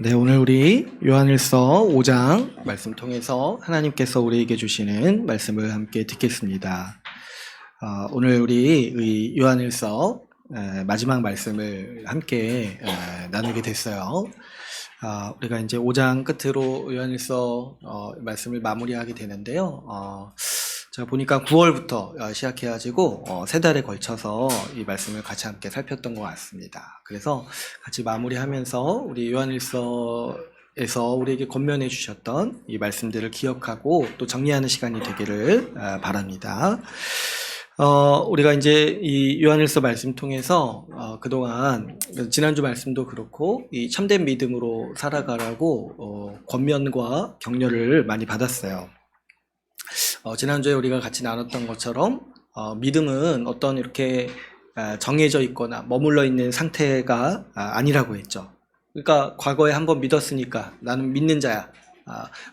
네, 오늘 우리 요한일서 5장 말씀 통해서 하나님께서 우리에게 주시는 말씀을 함께 듣겠습니다. 오늘 우리 이 요한일서 마지막 말씀을 함께 나누게 됐어요. 우리가 이제 5장 끝으로 요한일서 말씀을 마무리하게 되는데요. 제가 보니까 9월부터 시작해가지고 세 달에 걸쳐서 이 말씀을 같이 함께 살폈던 것 같습니다. 그래서 같이 마무리하면서 우리 요한일서에서 우리에게 권면해 주셨던 이 말씀들을 기억하고 또 정리하는 시간이 되기를 바랍니다. 우리가 이제 이 요한일서 말씀 통해서 그동안 지난주 말씀도 그렇고 이 참된 믿음으로 살아가라고 권면과 격려를 많이 받았어요. 지난주에 우리가 같이 나눴던 것처럼 믿음은 어떤 이렇게 정해져 있거나 머물러 있는 상태가 아니라고 했죠. 그러니까 과거에 한번 믿었으니까 나는 믿는 자야.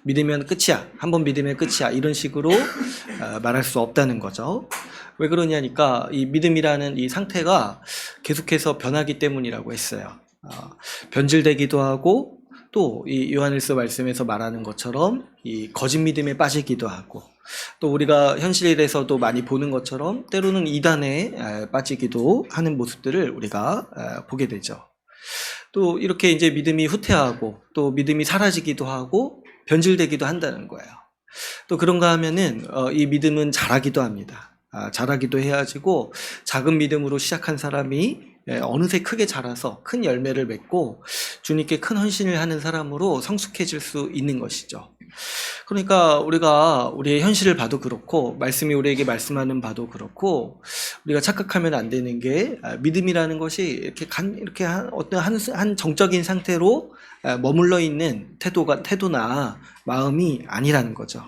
믿으면 끝이야. 한번 믿으면 끝이야. 이런 식으로 말할 수 없다는 거죠. 왜 그러냐니까 이 믿음이라는 이 상태가 계속해서 변하기 때문이라고 했어요. 변질되기도 하고 또 이 요한일서 말씀에서 말하는 것처럼 이 거짓 믿음에 빠지기도 하고 또 우리가 현실에서도 많이 보는 것처럼 때로는 이단에 빠지기도 하는 모습들을 우리가 보게 되죠. 또 이렇게 이제 믿음이 후퇴하고 또 믿음이 사라지기도 하고 변질되기도 한다는 거예요. 또 그런가 하면은 이 믿음은 자라기도 합니다. 자라기도 해야지고 작은 믿음으로 시작한 사람이 어느새 크게 자라서 큰 열매를 맺고 주님께 큰 헌신을 하는 사람으로 성숙해질 수 있는 것이죠. 그러니까 우리가 우리의 현실을 봐도 그렇고 말씀이 우리에게 말씀하는 바도 그렇고 우리가 착각하면 안 되는 게 믿음이라는 것이 이렇게 어떤 한 정적인 상태로 머물러 있는 태도나 마음이 아니라는 거죠.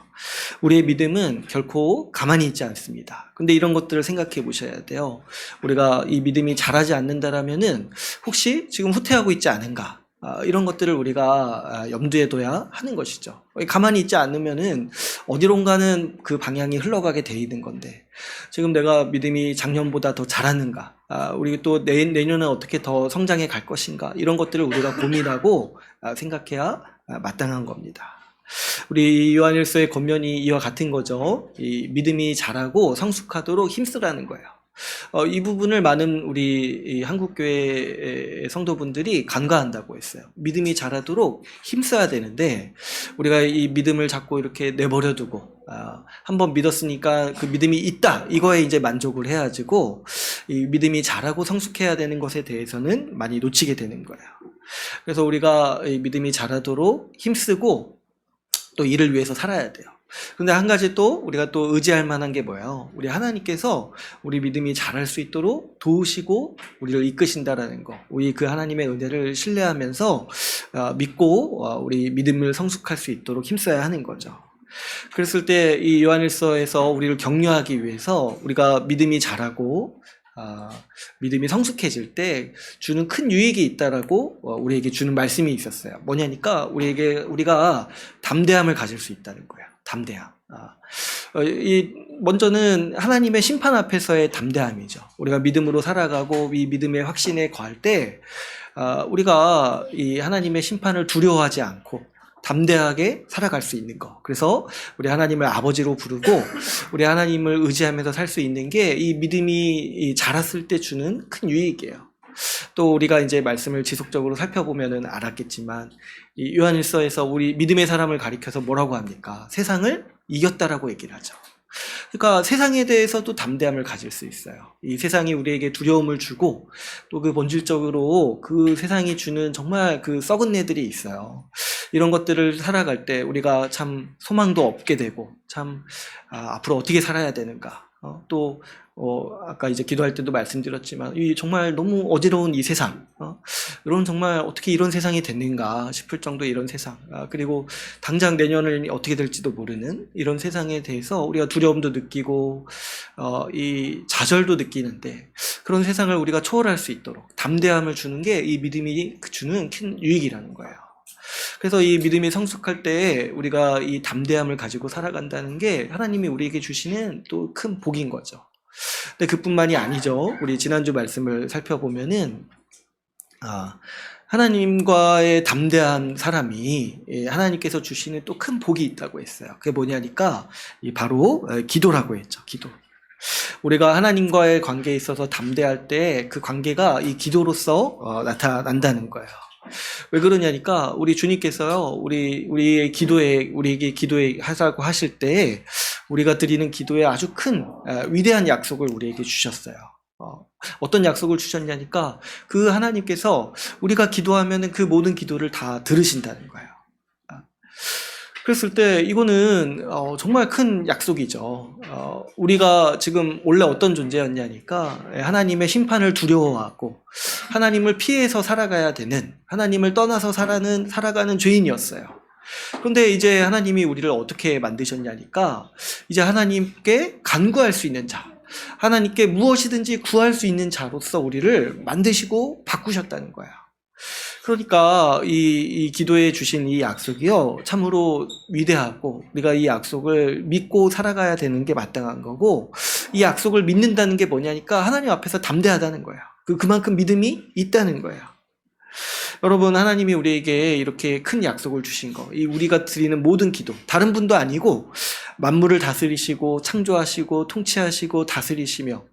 우리의 믿음은 결코 가만히 있지 않습니다. 근데 이런 것들을 생각해 보셔야 돼요. 우리가 이 믿음이 자라지 않는다라면은 혹시 지금 후퇴하고 있지 않은가? 이런 것들을 우리가 염두에 둬야 하는 것이죠. 가만히 있지 않으면은 어디론가는 그 방향이 흘러가게 돼 있는 건데 지금 내가 믿음이 작년보다 더 자랐는가? 우리 또 내년에 어떻게 더 성장해 갈 것인가? 이런 것들을 우리가 고민하고 생각해야 마땅한 겁니다. 우리 요한일서의 권면이 이와 같은 거죠. 이 믿음이 자라고 성숙하도록 힘쓰라는 거예요. 이 부분을 많은 우리 한국교회 성도분들이 간과한다고 했어요. 믿음이 자라도록 힘써야 되는데 우리가 이 믿음을 자꾸 이렇게 내버려두고 한번 믿었으니까 그 믿음이 있다 이거에 이제 만족을 해야지고 이 믿음이 자라고 성숙해야 되는 것에 대해서는 많이 놓치게 되는 거예요. 그래서 우리가 이 믿음이 자라도록 힘쓰고 또 이를 위해서 살아야 돼요. 근데 한 가지 또 우리가 또 의지할 만한 게 뭐예요? 우리 하나님께서 우리 믿음이 자랄 수 있도록 도우시고 우리를 이끄신다라는 거. 우리 그 하나님의 은혜를 신뢰하면서 믿고 우리 믿음을 성숙할 수 있도록 힘써야 하는 거죠. 그랬을 때 이 요한일서에서 우리를 격려하기 위해서 우리가 믿음이 자라고 믿음이 성숙해질 때 주는 큰 유익이 있다라고 우리에게 주는 말씀이 있었어요. 뭐냐니까 우리가 담대함을 가질 수 있다는 거예요. 담대함. 먼저는 하나님의 심판 앞에서의 담대함이죠. 우리가 믿음으로 살아가고 이 믿음의 확신에 거할 때 우리가 이 하나님의 심판을 두려워하지 않고 담대하게 살아갈 수 있는 거. 그래서 우리 하나님을 아버지로 부르고 우리 하나님을 의지하면서 살 수 있는 게 이 믿음이 자랐을 때 주는 큰 유익이에요. 또 우리가 이제 말씀을 지속적으로 살펴보면은 알았겠지만 이 요한일서에서 우리 믿음의 사람을 가리켜서 뭐라고 합니까? 세상을 이겼다라고 얘기를 하죠. 그러니까 세상에 대해서도 담대함을 가질 수 있어요. 이 세상이 우리에게 두려움을 주고 또 그 본질적으로 그 세상이 주는 정말 그 썩은 애들이 있어요. 이런 것들을 살아갈 때 우리가 참 소망도 없게 되고 참 앞으로 어떻게 살아야 되는가. 또 아까 이제 기도할 때도 말씀드렸지만 이 정말 너무 어지러운 이 세상, 이런 정말 어떻게 이런 세상이 됐는가 싶을 정도의 이런 세상, 그리고 당장 내년을 어떻게 될지도 모르는 이런 세상에 대해서 우리가 두려움도 느끼고 이 좌절도 느끼는데 그런 세상을 우리가 초월할 수 있도록 담대함을 주는 게 이 믿음이 주는 큰 유익이라는 거예요. 그래서 이 믿음이 성숙할 때 우리가 이 담대함을 가지고 살아간다는 게 하나님이 우리에게 주시는 또 큰 복인 거죠. 근데 그뿐만이 아니죠. 우리 지난주 말씀을 살펴보면은 하나님과의 담대한 사람이 하나님께서 주시는 또 큰 복이 있다고 했어요. 그게 뭐냐니까 바로 기도라고 했죠. 기도. 우리가 하나님과의 관계에 있어서 담대할 때 그 관계가 이 기도로서 나타난다는 거예요. 왜 그러냐니까 우리 주님께서요, 우리의 기도에, 우리에게 기도에 하자고 하실 때 우리가 드리는 기도에 아주 큰 위대한 약속을 우리에게 주셨어요. 어떤 약속을 주셨냐니까 그 하나님께서 우리가 기도하면 그 모든 기도를 다 들으신다는 거예요. 그랬을 때 이거는 정말 큰 약속이죠. 우리가 지금 원래 어떤 존재였냐니까 하나님의 심판을 두려워하고 하나님을 피해서 살아가야 되는, 하나님을 떠나서 살아가는 죄인이었어요. 그런데 이제 하나님이 우리를 어떻게 만드셨냐니까 이제 하나님께 간구할 수 있는 자, 하나님께 무엇이든지 구할 수 있는 자로서 우리를 만드시고 바꾸셨다는 거야. 그러니까 이 기도에 주신 이 약속이요, 참으로 위대하고 우리가 이 약속을 믿고 살아가야 되는 게 마땅한 거고, 이 약속을 믿는다는 게 뭐냐니까 하나님 앞에서 담대하다는 거야. 그만큼 믿음이 있다는 거야. 여러분, 하나님이 우리에게 이렇게 큰 약속을 주신 거, 이 우리가 드리는 모든 기도, 다른 분도 아니고 만물을 다스리시고 창조하시고 통치하시고 다스리시며,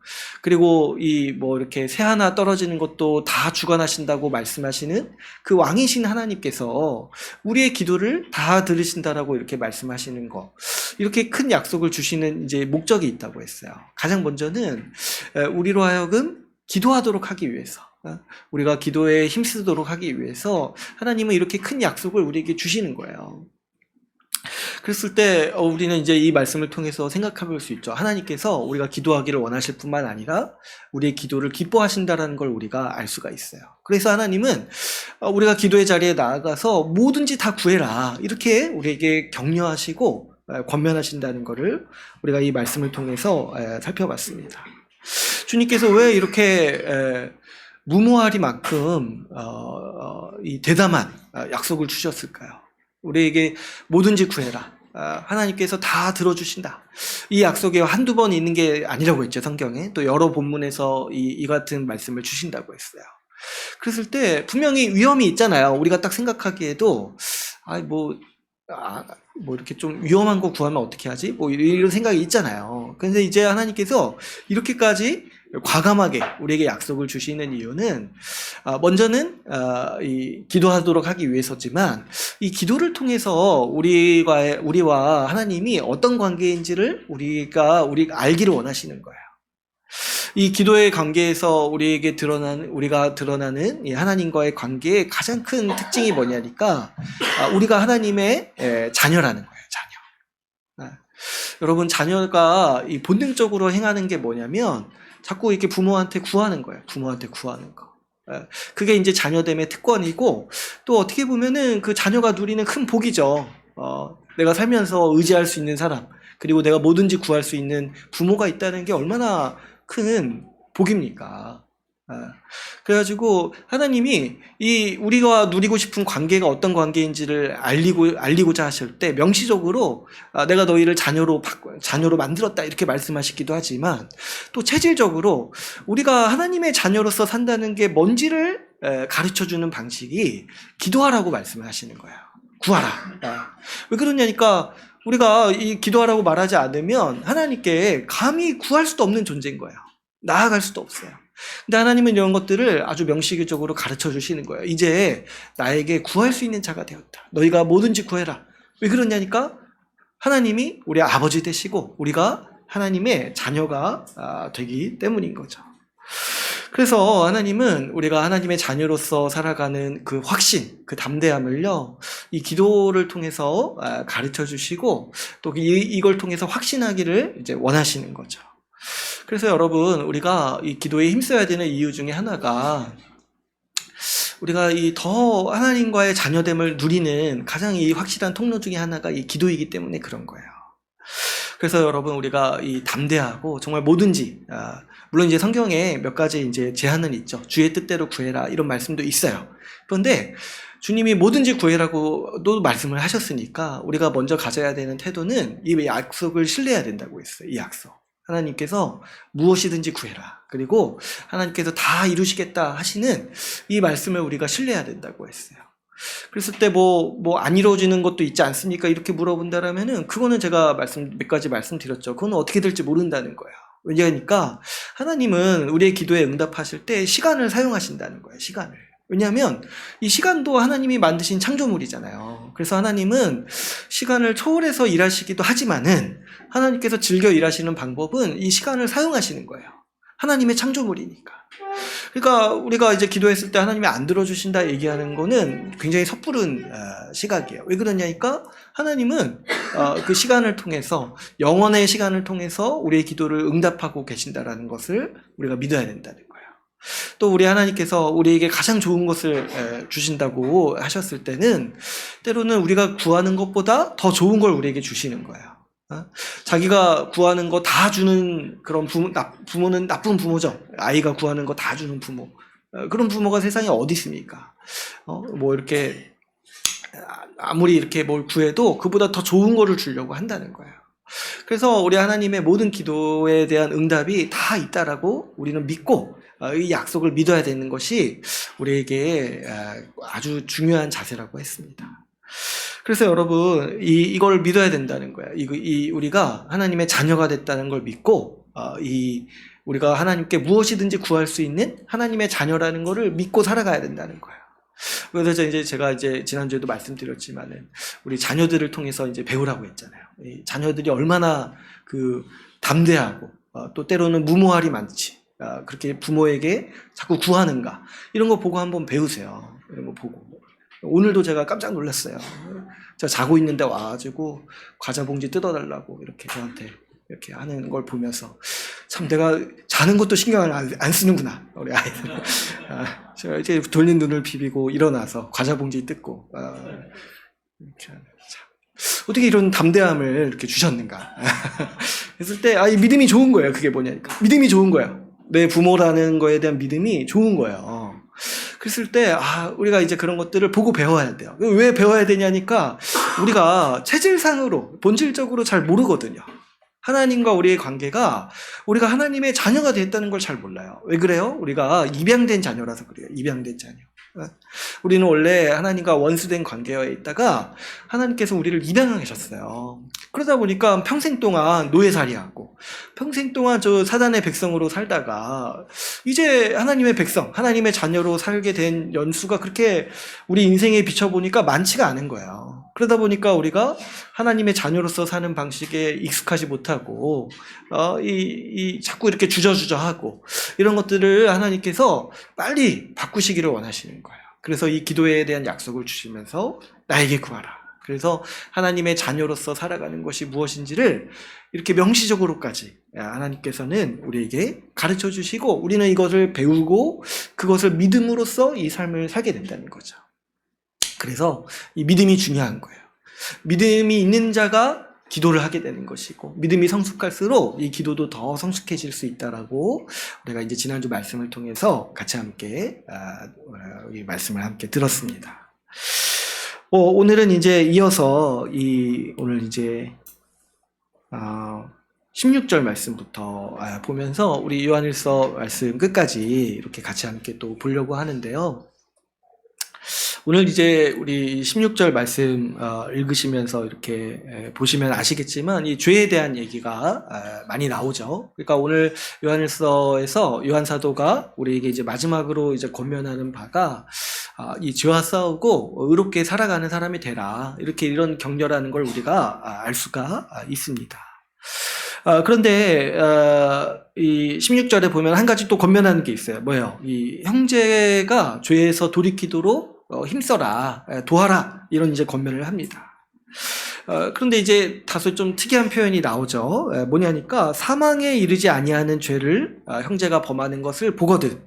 그리고 이렇게 새 하나 떨어지는 것도 다 주관하신다고 말씀하시는 그 왕이신 하나님께서 우리의 기도를 다 들으신다라고 이렇게 말씀하시는 거, 이렇게 큰 약속을 주시는 이제 목적이 있다고 했어요. 가장 먼저는 우리로 하여금 기도하도록 하기 위해서, 우리가 기도에 힘쓰도록 하기 위해서 하나님은 이렇게 큰 약속을 우리에게 주시는 거예요. 그랬을 때 우리는 이제 이 말씀을 통해서 생각해 볼 수 있죠. 하나님께서 우리가 기도하기를 원하실 뿐만 아니라 우리의 기도를 기뻐하신다는 걸 우리가 알 수가 있어요. 그래서 하나님은 우리가 기도의 자리에 나아가서 뭐든지 다 구해라, 이렇게 우리에게 격려하시고 권면하신다는 것을 우리가 이 말씀을 통해서 살펴봤습니다. 주님께서 왜 이렇게 무모하리만큼 이 대담한 약속을 주셨을까요? 우리에게 뭐든지 구해라, 하나님께서 다 들어주신다. 이 약속이 한두 번 있는 게 아니라고 했죠. 성경에 또 여러 본문에서 이 같은 말씀을 주신다고 했어요. 그랬을 때 분명히 위험이 있잖아요. 우리가 딱 생각하기에도 이렇게 좀 위험한 거 구하면 어떻게 하지? 이런 생각이 있잖아요. 그런데 이제 하나님께서 이렇게까지 과감하게 우리에게 약속을 주시는 이유는 먼저는 이 기도하도록 하기 위해서지만, 이 기도를 통해서 우리와 하나님이 어떤 관계인지를 우리가 알기를 원하시는 거예요. 이 기도의 관계에서 우리가 드러나는 이 하나님과의 관계의 가장 큰 특징이 뭐냐니까 우리가 하나님의 자녀라는 거예요. 자녀. 여러분, 자녀가 이 본능적으로 행하는 게 뭐냐면 자꾸 이렇게 부모한테 구하는 거예요. 부모한테 구하는 거. 그게 이제 자녀됨의 특권이고, 또 어떻게 보면은 그 자녀가 누리는 큰 복이죠. 내가 살면서 의지할 수 있는 사람, 그리고 내가 뭐든지 구할 수 있는 부모가 있다는 게 얼마나 큰 복입니까? 그래가지고 하나님이 우리가 누리고 싶은 관계가 어떤 관계인지를 알리고자 하실 때 명시적으로 내가 너희를 자녀로 만들었다, 이렇게 말씀하시기도 하지만, 또 체질적으로 우리가 하나님의 자녀로서 산다는 게 뭔지를 가르쳐주는 방식이 기도하라고 말씀을 하시는 거예요. 구하라. 왜 그러냐니까 우리가 이 기도하라고 말하지 않으면 하나님께 감히 구할 수도 없는 존재인 거예요. 나아갈 수도 없어요. 근데 하나님은 이런 것들을 아주 명시적으로 가르쳐 주시는 거예요. 이제 나에게 구할 수 있는 자가 되었다. 너희가 뭐든지 구해라. 왜 그러냐니까 하나님이 우리 아버지 되시고 우리가 하나님의 자녀가 되기 때문인 거죠. 그래서 하나님은 우리가 하나님의 자녀로서 살아가는 그 확신, 그 담대함을요, 이 기도를 통해서 가르쳐 주시고, 또 이걸 통해서 확신하기를 이제 원하시는 거죠. 그래서 여러분, 우리가 이 기도에 힘써야 되는 이유 중에 하나가, 우리가 더 하나님과의 자녀됨을 누리는 가장 이 확실한 통로 중에 하나가 이 기도이기 때문에 그런 거예요. 그래서 여러분, 우리가 이 담대하고 정말 뭐든지, 물론 이제 성경에 몇 가지 이제 제한은 있죠. 주의 뜻대로 구해라, 이런 말씀도 있어요. 그런데 주님이 뭐든지 구해라고도 말씀을 하셨으니까 우리가 먼저 가져야 되는 태도는 이 약속을 신뢰해야 된다고 했어요. 이 약속. 하나님께서 무엇이든지 구해라. 그리고 하나님께서 다 이루시겠다 하시는 이 말씀을 우리가 신뢰해야 된다고 했어요. 그랬을 때 안 이루어지는 것도 있지 않습니까? 이렇게 물어본다라면은 그거는 제가 몇 가지 말씀드렸죠. 그건 어떻게 될지 모른다는 거예요. 왜냐하니까 하나님은 우리의 기도에 응답하실 때 시간을 사용하신다는 거예요. 시간을. 왜냐하면 이 시간도 하나님이 만드신 창조물이잖아요. 그래서 하나님은 시간을 초월해서 일하시기도 하지만은 하나님께서 즐겨 일하시는 방법은 이 시간을 사용하시는 거예요. 하나님의 창조물이니까. 그러니까 우리가 이제 기도했을 때 하나님이 안 들어주신다 얘기하는 거는 굉장히 섣부른 시각이에요. 왜 그러냐니까 하나님은 그 시간을 통해서, 영원의 시간을 통해서 우리의 기도를 응답하고 계신다라는 것을 우리가 믿어야 된다는 거예요. 또 우리 하나님께서 우리에게 가장 좋은 것을 주신다고 하셨을 때는 때로는 우리가 구하는 것보다 더 좋은 걸 우리에게 주시는 거예요. 자기가 구하는 거 다 주는 그런 부모는 나쁜 부모죠. 아이가 구하는 거 다 주는 부모. 그런 부모가 세상에 어디 있습니까? 이렇게 아무리 이렇게 뭘 구해도 그보다 더 좋은 거를 주려고 한다는 거예요. 그래서 우리 하나님의 모든 기도에 대한 응답이 다 있다라고 우리는 믿고 이 약속을 믿어야 되는 것이 우리에게 아주 중요한 자세라고 했습니다. 그래서 여러분 이걸 믿어야 된다는 거예요. 우리가 하나님의 자녀가 됐다는 걸 믿고 우리가 하나님께 무엇이든지 구할 수 있는 하나님의 자녀라는 것을 믿고 살아가야 된다는 거예요. 그래서 제가 지난주에도 말씀드렸지만은 우리 자녀들을 통해서 이제 배우라고 했잖아요. 이 자녀들이 얼마나 담대하고 또 때로는 무모할이 많지. 그렇게 부모에게 자꾸 구하는가. 이런 거 보고 한번 배우세요. 이런 거 보고. 오늘도 제가 깜짝 놀랐어요. 제가 자고 있는데 와가지고 과자 봉지 뜯어달라고 이렇게 저한테 이렇게 하는 걸 보면서 참 내가 자는 것도 신경을 안 쓰는구나. 우리 아이들. 제가 이제 돌린 눈을 비비고 일어나서 과자 봉지 뜯고 이렇게 어떻게 이런 담대함을 이렇게 주셨는가. 그랬을 때 이 믿음이 좋은 거예요. 그게 뭐냐니까. 믿음이 좋은 거예요. 내 부모라는 거에 대한 믿음이 좋은 거예요. 그랬을 때 우리가 이제 그런 것들을 보고 배워야 돼요. 왜 배워야 되냐니까 우리가 체질상으로 본질적으로 잘 모르거든요. 하나님과 우리의 관계가 우리가 하나님의 자녀가 됐다는 걸 잘 몰라요. 왜 그래요? 우리가 입양된 자녀라서 그래요. 입양된 자녀. 우리는 원래 하나님과 원수된 관계에 있다가 하나님께서 우리를 입양하셨어요. 그러다 보니까 평생 동안 노예살이하고 평생 동안 저 사단의 백성으로 살다가 이제 하나님의 백성, 하나님의 자녀로 살게 된 연수가 그렇게 우리 인생에 비춰보니까 많지가 않은 거예요. 그러다 보니까 우리가 하나님의 자녀로서 사는 방식에 익숙하지 못하고 자꾸 이렇게 주저주저하고 이런 것들을 하나님께서 빨리 바꾸시기를 원하시는 거예요. 그래서 이 기도에 대한 약속을 주시면서 나에게 구하라. 그래서 하나님의 자녀로서 살아가는 것이 무엇인지를 이렇게 명시적으로까지 하나님께서는 우리에게 가르쳐 주시고 우리는 이것을 배우고 그것을 믿음으로써 이 삶을 살게 된다는 거죠. 그래서 이 믿음이 중요한 거예요. 믿음이 있는 자가 기도를 하게 되는 것이고 믿음이 성숙할수록 이 기도도 더 성숙해질 수 있다라고 우리가 이제 지난주 말씀을 통해서 같이 함께 이 말씀을 함께 들었습니다. 오늘은 이제 이어서 오늘 이제 16절 말씀부터 보면서 우리 요한일서 말씀 끝까지 이렇게 같이 함께 또 보려고 하는데요. 오늘 이제 우리 16절 말씀 읽으시면서 이렇게 보시면 아시겠지만 이 죄에 대한 얘기가 많이 나오죠. 그러니까 오늘 요한일서에서 요한 사도가 우리에게 이제 마지막으로 이제 권면하는 바가 이 죄와 싸우고 의롭게 살아가는 사람이 되라. 이런 격려라는 걸 우리가 알 수가 있습니다. 그런데 이 16절에 보면 한 가지 또 권면하는 게 있어요. 뭐예요? 이 형제가 죄에서 돌이키도록 힘써라, 도와라, 이런 이제 권면을 합니다. 그런데 이제 다소 좀 특이한 표현이 나오죠. 뭐냐니까 사망에 이르지 아니하는 죄를 형제가 범하는 것을 보거든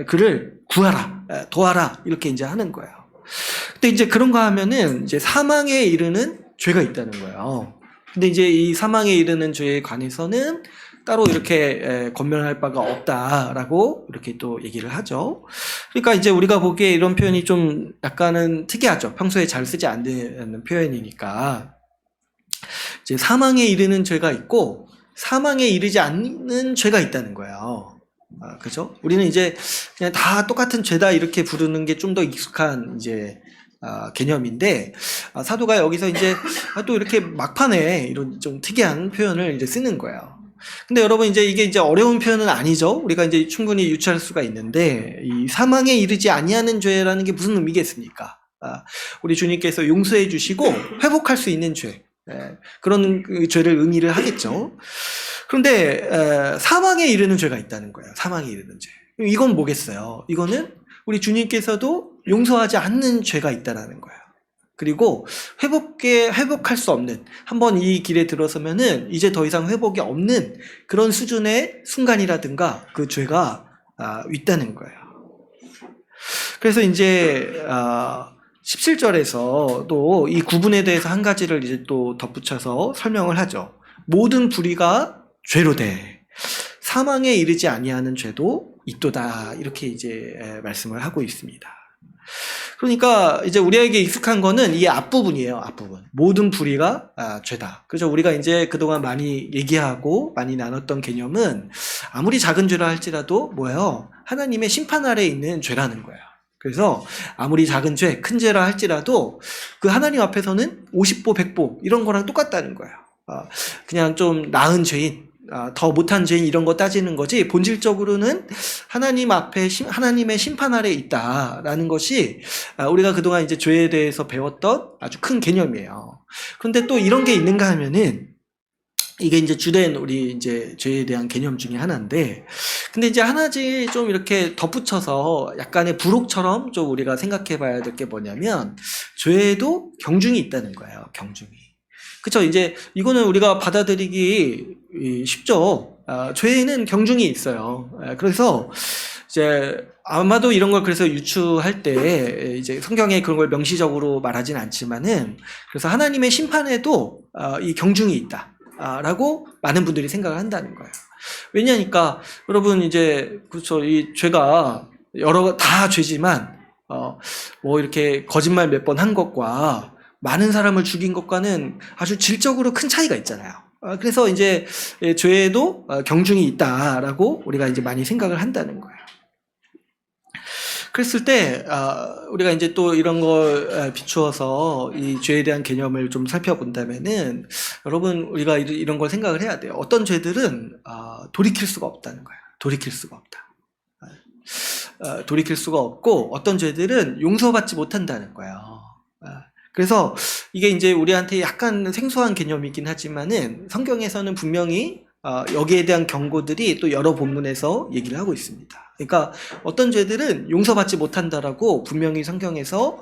그를 구하라, 도와라, 이렇게 이제 하는 거예요. 근데 이제 그런가 하면은 이제 사망에 이르는 죄가 있다는 거예요. 근데 이제 이 사망에 이르는 죄에 관해서는 따로 이렇게 권면할 바가 없다라고 이렇게 또 얘기를 하죠. 그러니까 이제 우리가 보기에 이런 표현이 좀 약간은 특이하죠. 평소에 잘 쓰지 않는 표현이니까. 이제 사망에 이르는 죄가 있고 사망에 이르지 않는 죄가 있다는 거예요. 그죠? 우리는 이제 그냥 다 똑같은 죄다 이렇게 부르는 게 좀 더 익숙한 이제 개념인데, 사도가 여기서 이제 또 이렇게 막판에 이런 좀 특이한 표현을 이제 쓰는 거예요. 근데 여러분 이제 이게 이제 어려운 표현은 아니죠. 우리가 이제 충분히 유추할 수가 있는데, 이 사망에 이르지 아니하는 죄라는 게 무슨 의미겠습니까? 우리 주님께서 용서해 주시고 회복할 수 있는 죄, 그런 그 죄를 의미를 하겠죠. 그런데 사망에 이르는 죄가 있다는 거예요. 사망에 이르는 죄. 이건 뭐겠어요? 이거는 우리 주님께서도 용서하지 않는 죄가 있다는 거예요. 그리고 회복할 수 없는, 한번 이 길에 들어서면은 이제 더 이상 회복이 없는 그런 수준의 순간이라든가 그 죄가 있다는 거예요. 그래서 이제 17절에서 또 이 구분에 대해서 한 가지를 이제 또 덧붙여서 설명을 하죠. 모든 불의가 죄로 돼 사망에 이르지 아니하는 죄도 있도다, 이렇게 이제 말씀을 하고 있습니다. 그러니까 이제 우리에게 익숙한 거는 이 앞부분이에요. 앞부분. 모든 불의가 죄다. 그래서 우리가 이제 그동안 많이 얘기하고 많이 나눴던 개념은 아무리 작은 죄라 할지라도 뭐예요? 하나님의 심판 아래에 있는 죄라는 거예요. 그래서 아무리 작은 죄, 큰 죄라 할지라도 그 하나님 앞에서는 50보, 100보 이런 거랑 똑같다는 거예요. 그냥 좀 나은 죄인, 더 못한 죄인 이런 거 따지는 거지, 본질적으로는 하나님 앞에 하나님의 심판 아래에 있다라는 것이 우리가 그동안 이제 죄에 대해서 배웠던 아주 큰 개념이에요. 그런데 또 이런 게 있는가 하면은, 이게 이제 주된 우리 이제 죄에 대한 개념 중에 하나인데, 근데 이제 하나지 좀 이렇게 덧붙여서 약간의 부록처럼 좀 우리가 생각해 봐야 될 게 뭐냐면, 죄에도 경중이 있다는 거예요. 경중이. 그쵸? 이제 이거는 우리가 받아들이기 쉽죠. 죄에는 경중이 있어요. 그래서 이제 아마도 이런 걸 그래서 유추할 때 이제 성경에 그런 걸 명시적으로 말하진 않지만은, 그래서 하나님의 심판에도 이 경중이 있다 라고 많은 분들이 생각을 한다는 거예요. 왜냐니까 여러분 이제 그렇죠, 이 죄가 다 죄지만 뭐 이렇게 거짓말 몇 번 한 것과 많은 사람을 죽인 것과는 아주 질적으로 큰 차이가 있잖아요. 그래서 이제 죄에도 경중이 있다라고 우리가 이제 많이 생각을 한다는 거예요. 그랬을 때 우리가 이제 또 이런 걸 비추어서 이 죄에 대한 개념을 좀 살펴본다면은, 여러분 우리가 이런 걸 생각을 해야 돼요. 어떤 죄들은 돌이킬 수가 없다는 거예요. 돌이킬 수가 없다. 돌이킬 수가 없고, 어떤 죄들은 용서받지 못한다는 거예요. 그래서 이게 이제 우리한테 약간 생소한 개념이긴 하지만은 성경에서는 분명히 여기에 대한 경고들이 또 여러 본문에서 얘기를 하고 있습니다. 그러니까 어떤 죄들은 용서받지 못한다라고 분명히 성경에서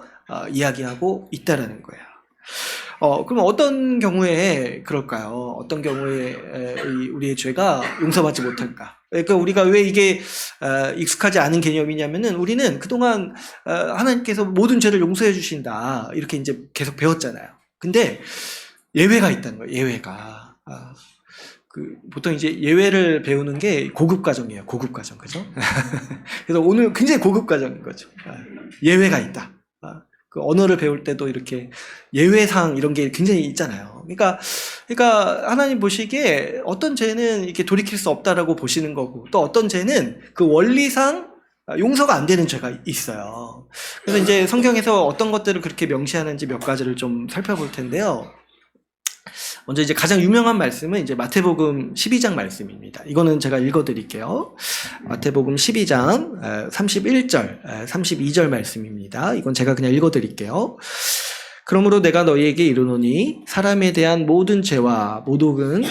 이야기하고 있다라는 거예요. 그럼 어떤 경우에 그럴까요? 어떤 경우에 우리의 죄가 용서받지 못할까? 그러니까 우리가 왜 이게 익숙하지 않은 개념이냐면은, 우리는 그동안 하나님께서 모든 죄를 용서해 주신다 이렇게 이제 계속 배웠잖아요. 근데 예외가 있다는 거예요. 예외가. 보통 이제 예외를 배우는 게 고급 과정이에요. 고급 과정, 그죠? 그래서 오늘 굉장히 고급 과정인 거죠. 예외가 있다. 그 언어를 배울 때도 이렇게 예외사항 이런 게 굉장히 있잖아요. 그러니까 하나님 보시기에 어떤 죄는 이렇게 돌이킬 수 없다라고 보시는 거고, 또 어떤 죄는 그 원리상 용서가 안 되는 죄가 있어요. 그래서 이제 성경에서 어떤 것들을 그렇게 명시하는지 몇 가지를 좀 살펴볼 텐데요. 먼저 이제 가장 유명한 말씀은 이제 마태복음 12장 말씀입니다. 이거는 제가 읽어드릴게요. 마태복음 12장 31절, 32절 말씀입니다. 이건 제가 그냥 읽어드릴게요. 그러므로 내가 너희에게 이르노니 사람에 대한 모든 죄와 모독은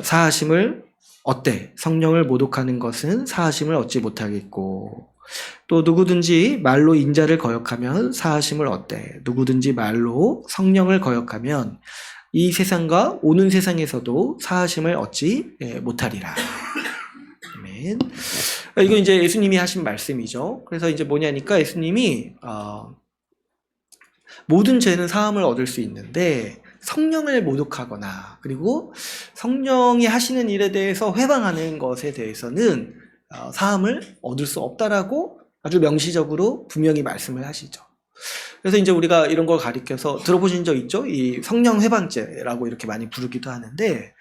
사하심을 얻되 성령을 모독하는 것은 사하심을 얻지 못하겠고, 또 누구든지 말로 인자를 거역하면 사하심을 얻되 누구든지 말로 성령을 거역하면 이 세상과 오는 세상에서도 사하심을 얻지 못하리라. 아멘. 이거 이제 예수님이 하신 말씀이죠. 그래서 이제 뭐냐니까, 예수님이 모든 죄는 사함을 얻을 수 있는데 성령을 모독하거나 그리고 성령이 하시는 일에 대해서 회방하는 것에 대해서는 사함을 얻을 수 없다라고 아주 명시적으로 분명히 말씀을 하시죠. 그래서 이제 우리가 이런 걸 가리켜서 들어보신 적 있죠? 이 성령 회방죄라고 이렇게 많이 부르기도 하는데,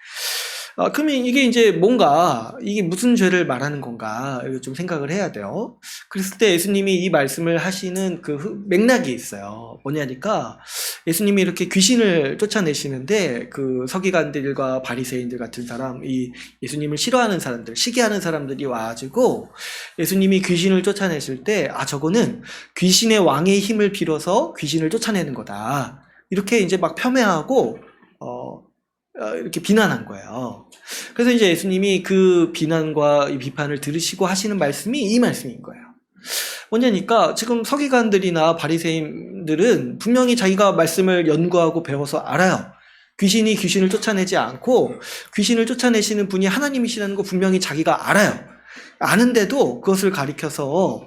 그러면 이게 이제 뭔가, 이게 무슨 죄를 말하는 건가, 이거 좀 생각을 해야 돼요. 그랬을 때 예수님이 이 말씀을 하시는 그 맥락이 있어요. 뭐냐니까, 예수님이 이렇게 귀신을 쫓아내시는데, 그 서기관들과 바리새인들 같은 사람, 이 예수님을 싫어하는 사람들, 시기하는 사람들이 와가지고, 예수님이 귀신을 쫓아내실 때, 저거는 귀신의 왕의 힘을 빌어서 귀신을 쫓아내는 거다. 이렇게 이제 막 폄훼하고, 이렇게 비난한 거예요. 그래서 이제 예수님이 그 비난과 이 비판을 들으시고 하시는 말씀이 이 말씀인 거예요. 뭐냐니까 지금 서기관들이나 바리새인들은 분명히 자기가 말씀을 연구하고 배워서 알아요. 귀신이 귀신을 쫓아내지 않고 귀신을 쫓아내시는 분이 하나님이시라는 거 분명히 자기가 알아요. 아는데도 그것을 가리켜서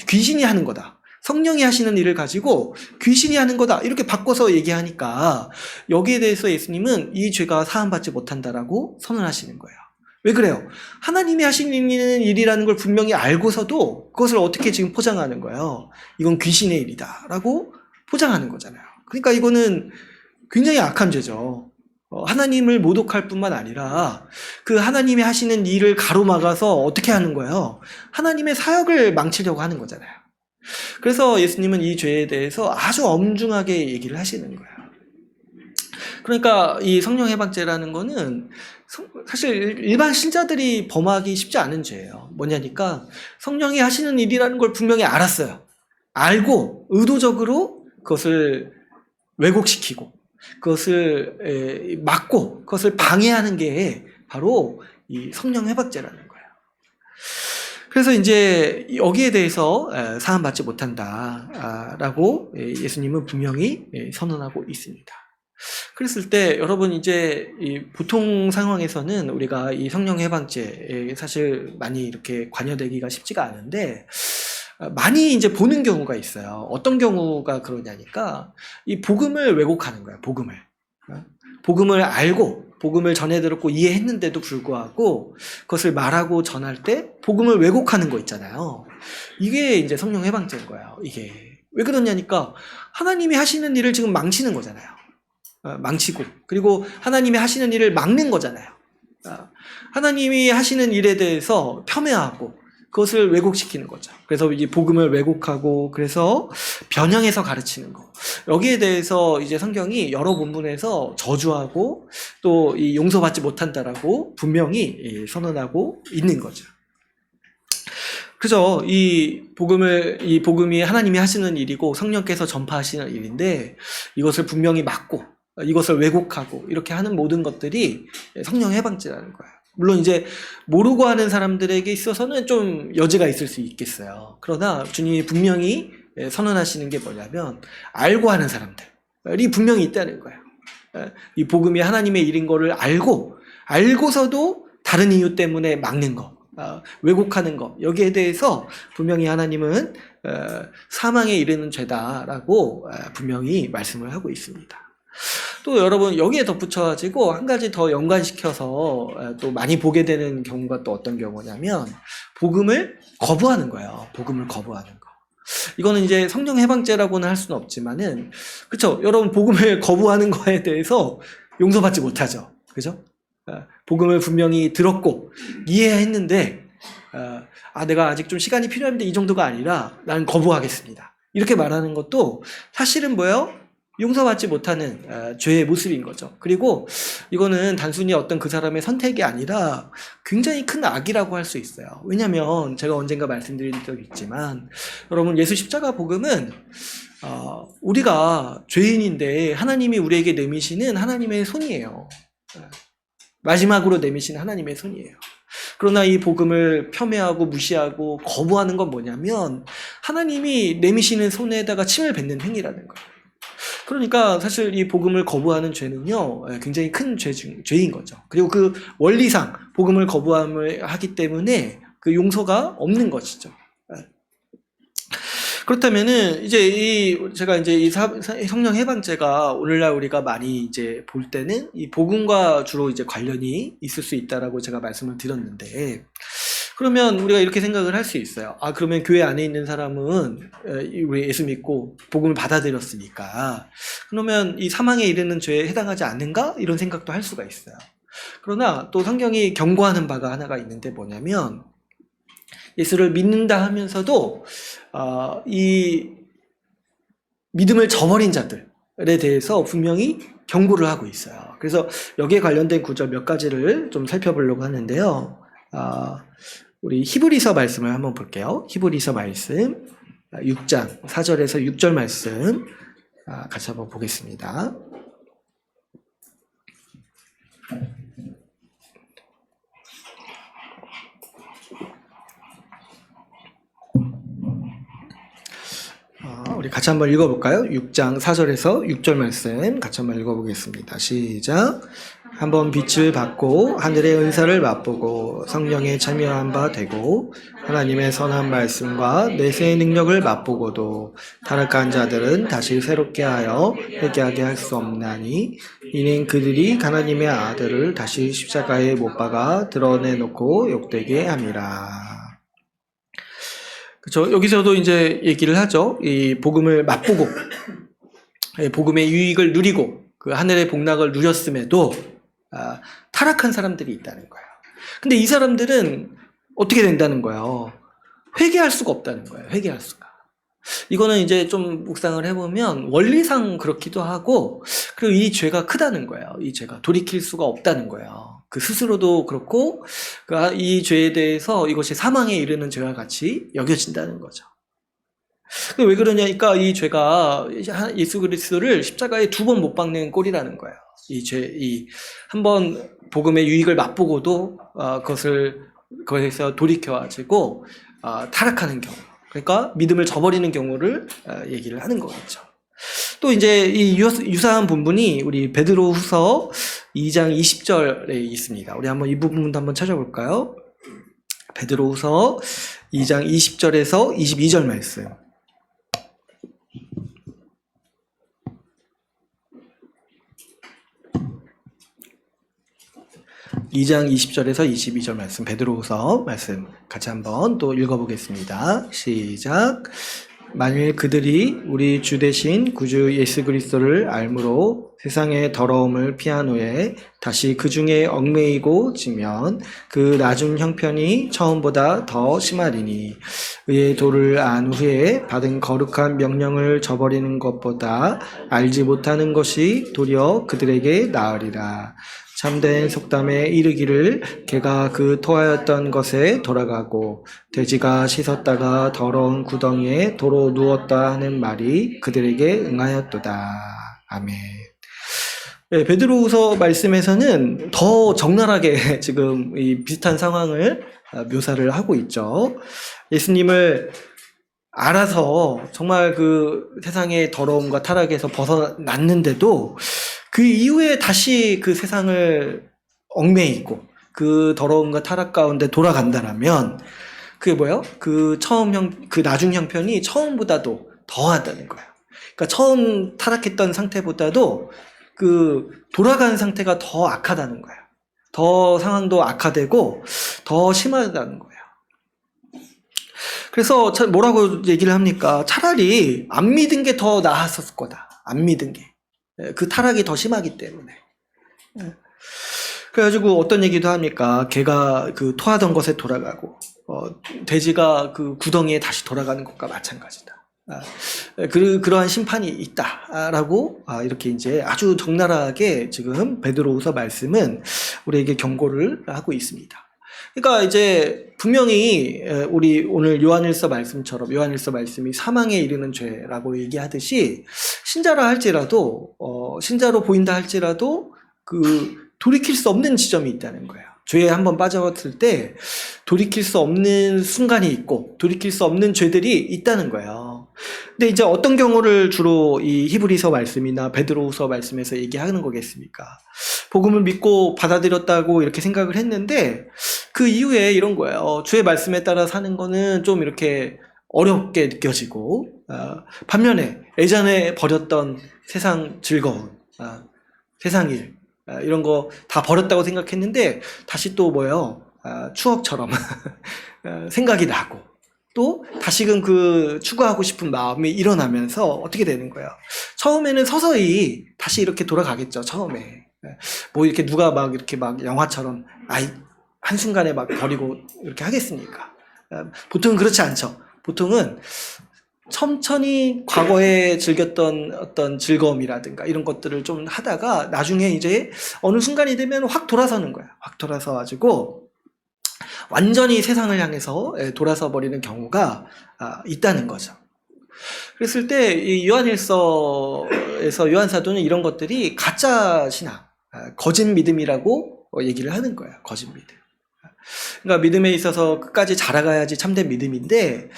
귀신이 하는 거다. 성령이 하시는 일을 가지고 귀신이 하는 거다. 이렇게 바꿔서 얘기하니까 여기에 대해서 예수님은 이 죄가 사함받지 못한다라고 선언하시는 거예요. 왜 그래요? 하나님이 하시는 일이라는 걸 분명히 알고서도 그것을 어떻게 지금 포장하는 거예요? 이건 귀신의 일이다 라고 포장하는 거잖아요. 그러니까 이거는 굉장히 악한 죄죠. 하나님을 모독할 뿐만 아니라 그 하나님이 하시는 일을 가로막아서 어떻게 하는 거예요? 하나님의 사역을 망치려고 하는 거잖아요. 그래서 예수님은 이 죄에 대해서 아주 엄중하게 얘기를 하시는 거예요. 그러니까 이 성령 해방죄라는 거는 사실 일반 신자들이 범하기 쉽지 않은 죄예요. 뭐냐니까 성령이 하시는 일이라는 걸 분명히 알았어요. 알고 의도적으로 그것을 왜곡시키고 그것을 막고 그것을 방해하는 게 바로 이 성령 해방죄라는 거예요. 그래서 이제 여기에 대해서 사함받지 못한다라고 예수님은 분명히 선언하고 있습니다. 그랬을 때 여러분 이제 보통 상황에서는 우리가 이 성령 해방죄에 사실 많이 이렇게 관여되기가 쉽지가 않은데 많이 이제 보는 경우가 있어요. 어떤 경우가 그러냐니까 이 복음을 왜곡하는 거예요. 복음을 알고 복음을 전해 들었고 이해했는데도 불구하고 그것을 말하고 전할 때 복음을 왜곡하는 거 있잖아요. 이게 이제 성령 해방죄인 거예요. 이게 왜 그러냐니까 하나님이 하시는 일을 지금 망치는 거잖아요. 망치고 그리고 하나님이 하시는 일을 막는 거잖아요. 하나님이 하시는 일에 대해서 폄훼하고 그것을 왜곡시키는 거죠. 그래서 이제 복음을 왜곡하고 그래서 변형해서 가르치는 거. 여기에 대해서 이제 성경이 여러 본문에서 저주하고 또 이 용서받지 못한다라고 분명히 선언하고 있는 거죠. 그죠? 이 복음이 하나님이 하시는 일이고 성령께서 전파하시는 일인데 이것을 분명히 막고 이것을 왜곡하고 이렇게 하는 모든 것들이 성령 해방죄라는 거예요. 물론 이제 모르고 하는 사람들에게 있어서는 좀 여지가 있을 수 있겠어요. 그러나 주님이 분명히 선언하시는 게 뭐냐면 알고 하는 사람들이 분명히 있다는 거예요. 이 복음이 하나님의 일인 거를 알고서도 다른 이유 때문에 막는 거, 왜곡하는 거, 여기에 대해서 분명히 하나님은 사망에 이르는 죄다라고 분명히 말씀을 하고 있습니다. 또 여러분 여기에 덧붙여가지고 한 가지 더 연관시켜서 또 많이 보게 되는 경우가 또 어떤 경우냐면 복음을 거부하는 거예요. 복음을 거부하는 거. 이거는 이제 성령 해방죄라고는 할 수는 없지만은 그렇죠. 여러분 복음을 거부하는 거에 대해서 용서받지 못하죠. 그죠? 복음을 분명히 들었고 이해했는데 내가 아직 좀 시간이 필요한데 이 정도가 아니라 나는 거부하겠습니다. 이렇게 말하는 것도 사실은 뭐예요? 용서받지 못하는 죄의 모습인 거죠. 그리고 이거는 단순히 어떤 그 사람의 선택이 아니라 굉장히 큰 악이라고 할 수 있어요. 왜냐하면 제가 언젠가 말씀드린 적이 있지만 여러분 예수 십자가 복음은 우리가 죄인인데 하나님이 우리에게 내미시는 하나님의 손이에요. 마지막으로 내미시는 하나님의 손이에요. 그러나 이 복음을 폄훼하고 무시하고 거부하는 건 뭐냐면 하나님이 내미시는 손에다가 침을 뱉는 행위라는 거예요. 그러니까 사실 이 복음을 거부하는 죄는요 굉장히 큰 죄인 거죠. 그리고 그 원리상 복음을 거부함을 하기 때문에 그 용서가 없는 것이죠. 그렇다면은 이제 제가 이제 이 성령 해방죄가 오늘날 우리가 많이 이제 볼 때는 이 복음과 주로 이제 관련이 있을 수 있다라고 제가 말씀을 드렸는데, 그러면 우리가 이렇게 생각을 할 수 있어요. 그러면 교회 안에 있는 사람은 우리 예수 믿고 복음을 받아들였으니까 그러면 이 사망에 이르는 죄에 해당하지 않는가? 이런 생각도 할 수가 있어요. 그러나 또 성경이 경고하는 바가 하나가 있는데 뭐냐면 예수를 믿는다 하면서도 이 믿음을 저버린 자들에 대해서 분명히 경고를 하고 있어요. 그래서 여기에 관련된 구절 몇 가지를 좀 살펴보려고 하는데요. 우리 히브리서 말씀을 한번 볼게요. 히브리서 말씀 6장 4절에서 6절 말씀 같이 한번 보겠습니다. 우리 같이 한번 읽어볼까요? 6장 4절에서 6절 말씀 같이 한번 읽어보겠습니다. 시작. 한번 빛을 받고 하늘의 은사를 맛보고 성령에 참여한 바 되고 하나님의 선한 말씀과 내세의 능력을 맛보고도 타락한 자들은 다시 새롭게 하여 회개하게 할 수 없나니 이는 그들이 하나님의 아들을 다시 십자가에 못 박아 드러내놓고 욕되게 함이라. 그렇죠. 여기서도 이제 얘기를 하죠. 이 복음을 맛보고 복음의 유익을 누리고 그 하늘의 복락을 누렸음에도 타락한 사람들이 있다는 거예요. 근데 이 사람들은 어떻게 된다는 거예요? 회개할 수가 없다는 거예요. 회개할 수가. 이거는 이제 좀 묵상을 해보면 원리상 그렇기도 하고 그리고 이 죄가 크다는 거예요. 이 죄가 돌이킬 수가 없다는 거예요. 그 스스로도 그렇고 이 죄에 대해서 이것이 사망에 이르는 죄와 같이 여겨진다는 거죠. 왜 그러냐니까 이 죄가 예수 그리스도를 십자가에 2번 못 박는 꼴이라는 거예요. 이 한 번 복음의 유익을 맛보고도 그것에서 돌이켜가지고 타락하는 경우, 그러니까 믿음을 저버리는 경우를 얘기를 하는 거겠죠. 또 이제 이 유사한 본문이 우리 베드로후서 2장 20절에 있습니다. 우리 한번 이 부분도 한번 찾아볼까요? 베드로후서 2장 20절에서 22절 말씀. 2장 20절에서 22절 말씀, 베드로후서 말씀 같이 한번 또 읽어보겠습니다. 시작. 만일 그들이 우리 주 되신 구주 예수 그리스도를 알므로 세상의 더러움을 피한 후에 다시 그 중에 얽매이고 지면 그 나중 형편이 처음보다 더 심하리니 의의 도를 안 후에 받은 거룩한 명령을 저버리는 것보다 알지 못하는 것이 도리어 그들에게 나으리라. 참된 속담에 이르기를 개가 그 토하였던 것에 돌아가고 돼지가 씻었다가 더러운 구덩이에 도로 누웠다 하는 말이 그들에게 응하였도다. 아멘. 네, 베드로후서 말씀에서는 더 적나라하게 지금 이 비슷한 상황을 묘사를 하고 있죠. 예수님을 알아서 정말 그 세상의 더러움과 타락에서 벗어났는데도 그 이후에 다시 그 세상을 얽매이고 그 더러움과 타락 가운데 돌아간다라면 그게 뭐예요? 그 나중 형편이 처음보다도 더하다는 거예요. 그러니까 처음 타락했던 상태보다도 그 돌아간 상태가 더 악하다는 거예요. 더 상황도 악화되고 더 심하다는 거예요. 그래서 뭐라고 얘기를 합니까? 차라리 안 믿은 게 더 나았을 거다. 안 믿은 게. 그 타락이 더 심하기 때문에. 그래가지고 어떤 얘기도 합니까? 개가 그 토하던 것에 돌아가고, 돼지가 그 구덩이에 다시 돌아가는 것과 마찬가지다. 그러한 심판이 있다라고 이렇게 이제 아주 적나라하게 지금 베드로후서 말씀은 우리에게 경고를 하고 있습니다. 그러니까 이제 분명히 우리 오늘 요한일서 말씀처럼 요한일서 말씀이 사망에 이르는 죄라고 얘기하듯이 신자라 할지라도 신자로 보인다 할지라도 그 돌이킬 수 없는 지점이 있다는 거예요. 죄에 한번 빠져들 때 돌이킬 수 없는 순간이 있고 돌이킬 수 없는 죄들이 있다는 거예요. 근데 이제 어떤 경우를 주로 이 히브리서 말씀이나 베드로후서 말씀에서 얘기하는 거겠습니까? 복음을 믿고 받아들였다고 이렇게 생각을 했는데 그 이후에 이런 거예요. 주의 말씀에 따라 사는 거는 좀 이렇게 어렵게 느껴지고 반면에 예전에 버렸던 세상 즐거움, 세상 일 이런 거 다 버렸다고 생각했는데 다시 또 뭐예요? 추억처럼 생각이 나고 또 다시금 그 추구하고 싶은 마음이 일어나면서 어떻게 되는 거예요? 처음에는 서서히 다시 이렇게 돌아가겠죠. 처음에 뭐 이렇게 누가 막 이렇게 막 영화처럼 한순간에 막 버리고 이렇게 하겠습니까? 보통은 그렇지 않죠. 보통은 천천히 과거에 즐겼던 어떤 즐거움이라든가 이런 것들을 좀 하다가 나중에 이제 어느 순간이 되면 확 돌아서는 거야. 확 돌아서 가지고 완전히 세상을 향해서 돌아서 버리는 경우가 있다는 거죠. 그랬을 때 이 요한일서에서 요한 사도는 이런 것들이 가짜 신앙, 거짓 믿음이라고 얘기를 하는 거예요. 거짓 믿음. 그러니까 믿음에 있어서 끝까지 자라가야지 참된 믿음인데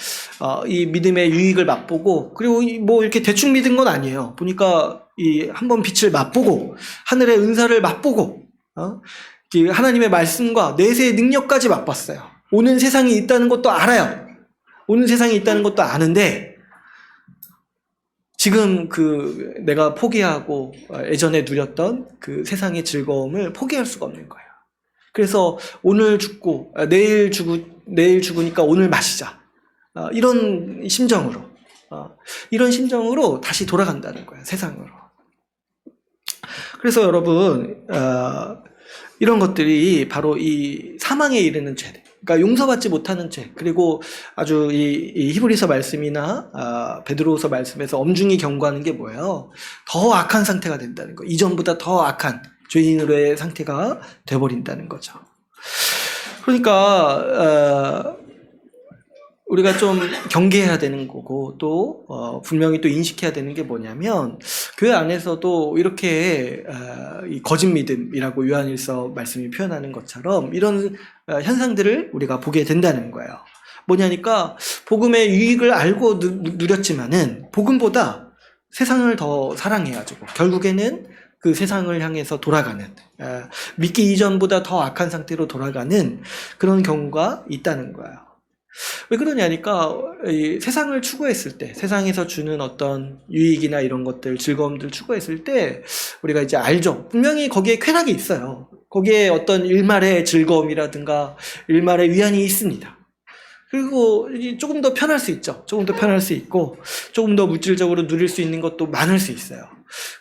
이 믿음의 유익을 맛보고 그리고 뭐 이렇게 대충 믿은 건 아니에요. 보니까 이 한번 빛을 맛보고 하늘의 은사를 맛보고 하나님의 말씀과 내세의 능력까지 맛봤어요. 오는 세상이 있다는 것도 알아요. 오는 세상이 있다는 것도 아는데 지금 내가 포기하고 예전에 누렸던 그 세상의 즐거움을 포기할 수가 없는 거예요. 그래서 오늘 죽고 내일 죽으니까 오늘 마시자. 이런 심정으로 다시 돌아간다는 거예요. 세상으로. 그래서 여러분 이런 것들이 바로 이 사망에 이르는 죄, 그러니까 용서받지 못하는 죄, 그리고 아주 이 히브리서 말씀이나 베드로서 말씀에서 엄중히 경고하는 게 뭐예요? 더 악한 상태가 된다는 거. 이전보다 더 악한 죄인으로의 상태가 돼버린다는 거죠. 그러니까 우리가 좀 경계해야 되는 거고 또 분명히 또 인식해야 되는 게 뭐냐면 교회 안에서도 이렇게 이 거짓 믿음이라고 요한일서 말씀이 표현하는 것처럼 이런 현상들을 우리가 보게 된다는 거예요. 뭐냐니까 복음의 유익을 알고 누렸지만은 복음보다 세상을 더 사랑해가지고 결국에는 그 세상을 향해서 돌아가는 믿기 이전보다 더 악한 상태로 돌아가는 그런 경우가 있다는 거예요. 왜 그러냐니까 이 세상을 추구했을 때 세상에서 주는 어떤 유익이나 이런 것들 즐거움들 추구했을 때 우리가 이제 알죠. 분명히 거기에 쾌락이 있어요. 거기에 어떤 일말의 즐거움이라든가 일말의 위안이 있습니다. 그리고 조금 더 편할 수 있죠. 조금 더 편할 수 있고 조금 더 물질적으로 누릴 수 있는 것도 많을 수 있어요.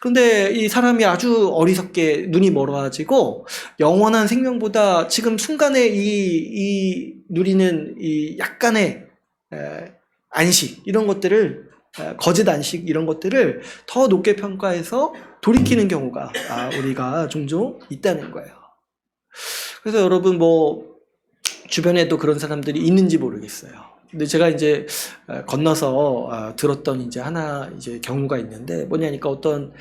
그런데 이 사람이 아주 어리석게 눈이 멀어가지고 영원한 생명보다 지금 순간에 이 누리는 이 약간의 안식 이런 것들을 거짓 안식 이런 것들을 더 높게 평가해서 돌이키는 경우가 우리가 종종 있다는 거예요. 그래서 여러분 뭐 주변에도 그런 사람들이 있는지 모르겠어요. 근데 제가 이제 건너서 들었던 이제 하나 이제 경우가 있는데 뭐냐니까 어떤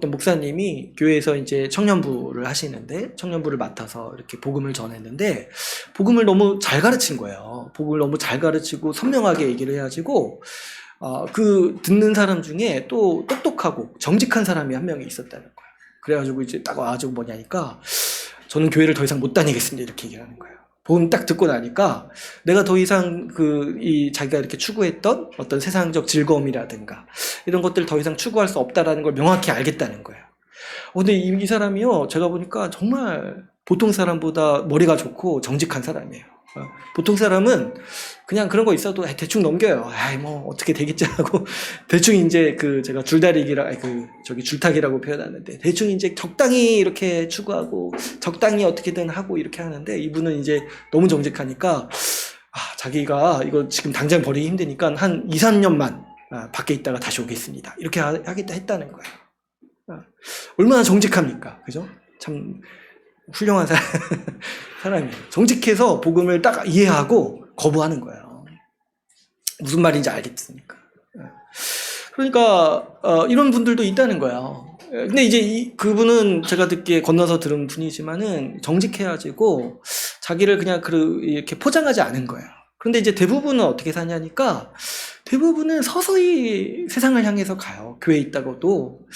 목사님이 교회에서 이제 청년부를 하시는데 청년부를 맡아서 이렇게 복음을 전했는데 복음을 너무 잘 가르친 거예요. 복음을 너무 잘 가르치고 선명하게 얘기를 해가지고 그 듣는 사람 중에 또 똑똑하고 정직한 사람이 한 명이 있었다는 거예요. 그래가지고 이제 딱 와가지고 뭐냐니까 저는 교회를 더 이상 못 다니겠습니다. 이렇게 얘기를 하는 거예요. 복음 딱 듣고 나니까 내가 더 이상 자기가 이렇게 추구했던 어떤 세상적 즐거움이라든가 이런 것들을 더 이상 추구할 수 없다라는 걸 명확히 알겠다는 거예요. 근데 이 사람이요, 제가 보니까 정말 보통 사람보다 머리가 좋고 정직한 사람이에요. 보통 사람은 그냥 그런 거 있어도 대충 넘겨요. 뭐 어떻게 되겠지 하고 대충 이제 제가 줄타기라고 표현하는데 대충 이제 적당히 이렇게 추구하고 적당히 어떻게든 하고 이렇게 하는데 이분은 이제 너무 정직하니까 자기가 이거 지금 당장 버리기 힘드니까 한 2, 3년만 밖에 있다가 다시 오겠습니다. 이렇게 하겠다 했다는 거예요. 얼마나 정직합니까? 그죠? 참 훌륭한 사람이에요. 정직해서 복음을 딱 이해하고 거부하는 거예요. 무슨 말인지 알겠으니까. 그러니까 이런 분들도 있다는 거예요. 근데 이제 그분은 제가 듣기에 건너서 들은 분이지만은 정직해가지고 자기를 그냥 이렇게 포장하지 않은 거예요. 그런데 이제 대부분은 어떻게 사냐니까 대부분은 서서히 세상을 향해서 가요. 교회에 있다고도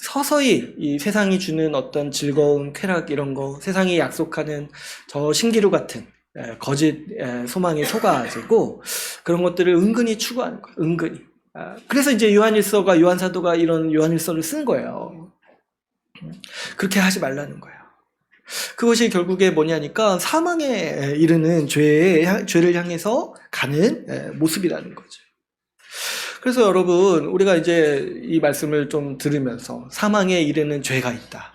서서히 이 세상이 주는 어떤 즐거움, 쾌락 이런 거, 세상이 약속하는 저 신기루 같은 거짓 소망에 속아가지고 그런 것들을 은근히 추구하는 거예요. 은근히. 그래서 이제 요한일서가 요한사도가 이런 요한일서를 쓴 거예요. 그렇게 하지 말라는 거예요. 그것이 결국에 뭐냐니까 사망에 이르는 죄를 향해서 가는 모습이라는 거죠. 그래서 여러분, 우리가 이제 이 말씀을 좀 들으면서 사망에 이르는 죄가 있다.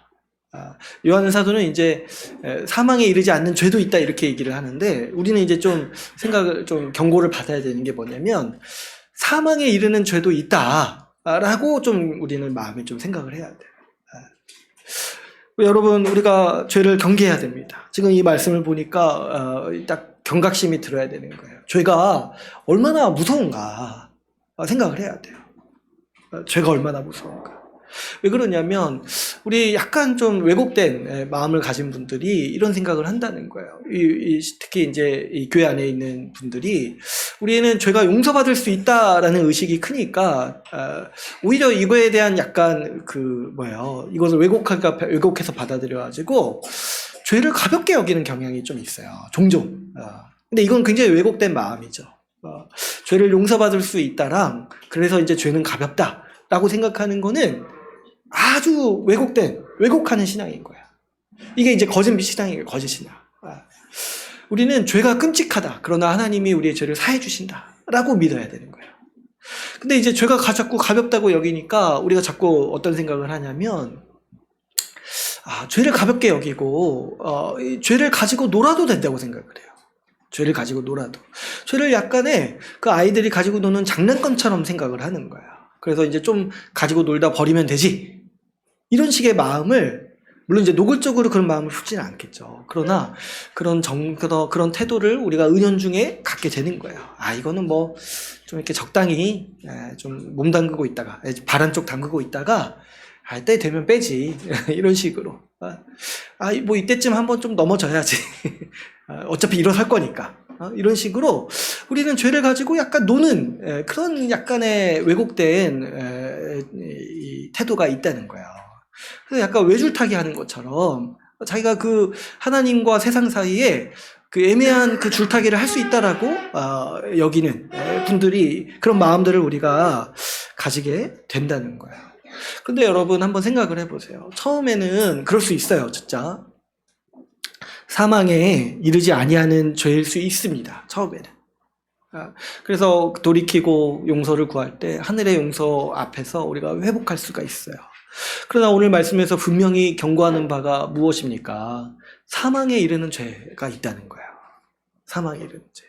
요한 사도는 이제 사망에 이르지 않는 죄도 있다 이렇게 얘기를 하는데, 우리는 이제 좀 생각을, 좀 경고를 받아야 되는 게 뭐냐면, 사망에 이르는 죄도 있다라고 좀 우리는 마음에 좀 생각을 해야 돼요. 여러분, 우리가 죄를 경계해야 됩니다. 지금 이 말씀을 보니까 딱 경각심이 들어야 되는 거예요. 죄가 얼마나 무서운가 생각을 해야 돼요. 죄가 얼마나 무서운가. 왜 그러냐면, 우리 약간 좀 왜곡된 마음을 가진 분들이 이런 생각을 한다는 거예요. 특히 이제 이 교회 안에 있는 분들이, 우리는 죄가 용서받을 수 있다라는 의식이 크니까, 오히려 이거에 대한 약간 이것을 왜곡해서 받아들여가지고, 죄를 가볍게 여기는 경향이 좀 있어요. 종종. 근데 이건 굉장히 왜곡된 마음이죠. 죄를 용서받을 수 있다랑, 그래서 이제 죄는 가볍다라고 생각하는 거는 아주 왜곡하는 신앙인 거야. 이게 이제 거짓 신앙이에요, 거짓 신앙. 우리는 죄가 끔찍하다. 그러나 하나님이 우리의 죄를 사해 주신다. 라고 믿어야 되는 거예요. 근데 이제 죄가 자꾸 가볍다고 여기니까 우리가 자꾸 어떤 생각을 하냐면, 죄를 가볍게 여기고, 죄를 가지고 놀아도 된다고 생각을 해요. 죄를 가지고 놀아도. 죄를 약간의 그 아이들이 가지고 노는 장난감처럼 생각을 하는 거야. 그래서 이제 좀 가지고 놀다 버리면 되지. 이런 식의 마음을, 물론 이제 노골적으로 그런 마음을 품지는 않겠죠. 그러나 그런 태도를 우리가 은연중에 갖게 되는 거예요. 이거는 뭐 좀 이렇게 적당히 좀 몸 담그고 있다가, 발 한쪽 담그고 있다가, 때 되면 빼지. 이런 식으로. 뭐 이때쯤 한번 좀 넘어져야지. 어차피 일어설 거니까. 이런 식으로 우리는 죄를 가지고 약간 노는 그런 약간의 왜곡된 이 태도가 있다는 거예요. 그래서 약간 외줄타기 하는 것처럼 자기가 그 하나님과 세상 사이에 그 애매한 그 줄타기를 할 수 있다라고 여기는 분들이, 그런 마음들을 우리가 가지게 된다는 거예요. 근데 여러분 한번 생각을 해보세요. 처음에는 그럴 수 있어요, 진짜. 사망에 이르지 아니하는 죄일 수 있습니다, 처음에는. 그래서 돌이키고 용서를 구할 때 하늘의 용서 앞에서 우리가 회복할 수가 있어요. 그러나 오늘 말씀에서 분명히 경고하는 바가 무엇입니까? 사망에 이르는 죄가 있다는 거예요. 사망에 이르는 죄.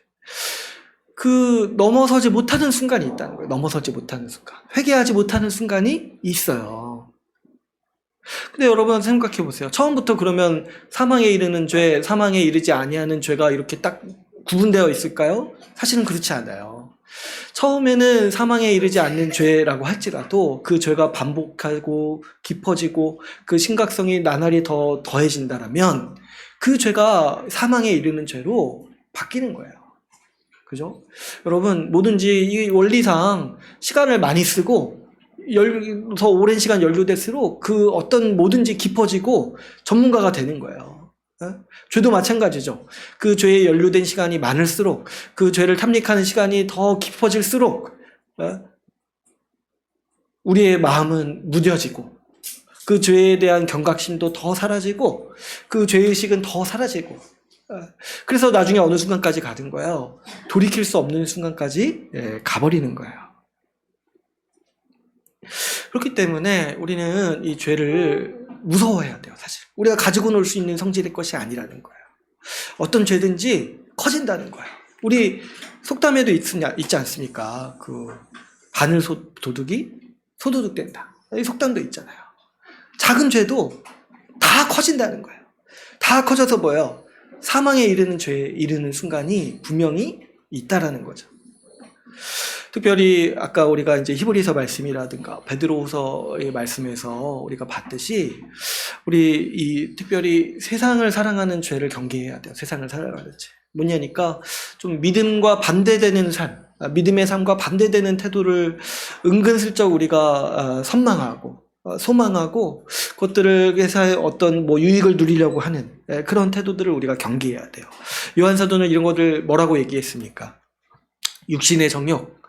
넘어서지 못하는 순간이 있다는 거예요. 넘어서지 못하는 순간. 회개하지 못하는 순간이 있어요. 근데 여러분 생각해 보세요. 처음부터 그러면 사망에 이르는 죄, 사망에 이르지 아니하는 죄가 이렇게 딱 구분되어 있을까요? 사실은 그렇지 않아요. 처음에는 사망에 이르지 않는 죄라고 할지라도 그 죄가 반복하고 깊어지고 그 심각성이 나날이 더 더해진다라면 그 죄가 사망에 이르는 죄로 바뀌는 거예요. 그죠? 여러분, 뭐든지 이 원리상 시간을 많이 쓰고 더 오랜 시간 연루될수록 그 어떤 뭐든지 깊어지고 전문가가 되는 거예요. 죄도 마찬가지죠. 그 죄에 연루된 시간이 많을수록, 그 죄를 탐닉하는 시간이 더 깊어질수록 우리의 마음은 무뎌지고, 그 죄에 대한 경각심도 더 사라지고, 그 죄의식은 더 사라지고, 그래서 나중에 어느 순간까지 가는 거예요. 돌이킬 수 없는 순간까지 가버리는 거예요. 그렇기 때문에 우리는 이 죄를 무서워해야 돼요, 사실. 우리가 가지고 놀 수 있는 성질의 것이 아니라는 거예요. 어떤 죄든지 커진다는 거예요. 우리 속담에도 있지 않습니까? 바늘 도둑이 소도둑 된다. 이 속담도 있잖아요. 작은 죄도 다 커진다는 거예요. 다 커져서 뭐예요? 사망에 이르는 죄에 이르는 순간이 분명히 있다라는 거죠. 특별히 아까 우리가 이제 히브리서 말씀이라든가 베드로후서의 말씀에서 우리가 봤듯이 우리 특별히 세상을 사랑하는 죄를 경계해야 돼요. 세상을 사랑하는 죄. 뭐냐니까 좀 믿음과 반대되는 삶, 믿음의 삶과 반대되는 태도를 은근슬쩍 우리가 선망하고 소망하고 그것들을 회사의 어떤 유익을 누리려고 하는 그런 태도들을 우리가 경계해야 돼요. 요한 사도는 이런 것들 뭐라고 얘기했습니까? 육신의 정욕,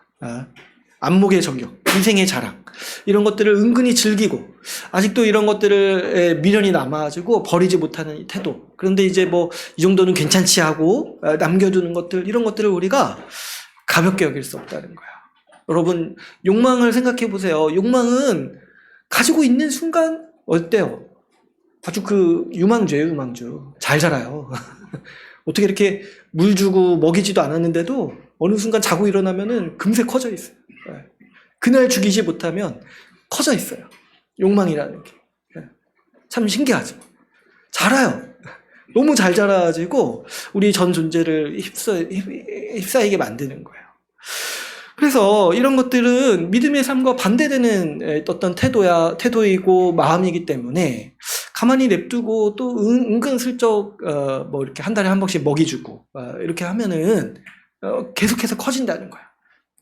안목의 정욕, 인생의 자랑, 이런 것들을 은근히 즐기고 아직도 이런 것들을 미련이 남아가지고 버리지 못하는 태도. 그런데 이제 이 정도는 괜찮지 하고 남겨두는 것들, 이런 것들을 우리가 가볍게 여길 수 없다는 거야. 여러분, 욕망을 생각해 보세요. 욕망은 가지고 있는 순간 어때요? 아주 그 유망주예요, 유망주. 잘 자라요. 어떻게 이렇게 물 주고 먹이지도 않았는데도 어느 순간 자고 일어나면은 금세 커져 있어요. 그날 죽이지 못하면 커져 있어요. 욕망이라는 게. 참 신기하죠. 자라요. 너무 잘 자라가지고 우리 전 존재를 휩싸이게 만드는 거예요. 그래서 이런 것들은 믿음의 삶과 반대되는 어떤 태도이고 마음이기 때문에 가만히 냅두고 또 은근슬쩍 뭐 이렇게 한 달에 한 번씩 먹이주고 이렇게 하면은 계속해서 커진다는 거예요.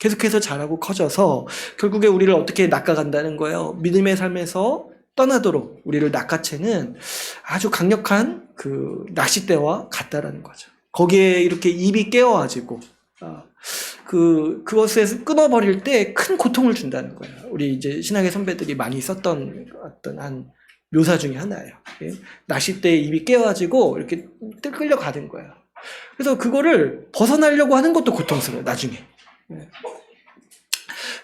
계속해서 자라고 커져서 결국에 우리를 어떻게 낚아간다는 거예요. 믿음의 삶에서 떠나도록 우리를 낚아채는 아주 강력한 그 낚싯대와 같다라는 거죠. 거기에 이렇게 입이 깨어가지고 그것에서 끊어버릴 때 큰 고통을 준다는 거예요. 우리 이제 신학의 선배들이 많이 썼던 어떤 한 묘사 중에 하나예요. 낚싯대에 입이 깨어가지고 이렇게 끌려가는 거예요. 그래서 그거를 벗어나려고 하는 것도 고통스러워요, 나중에.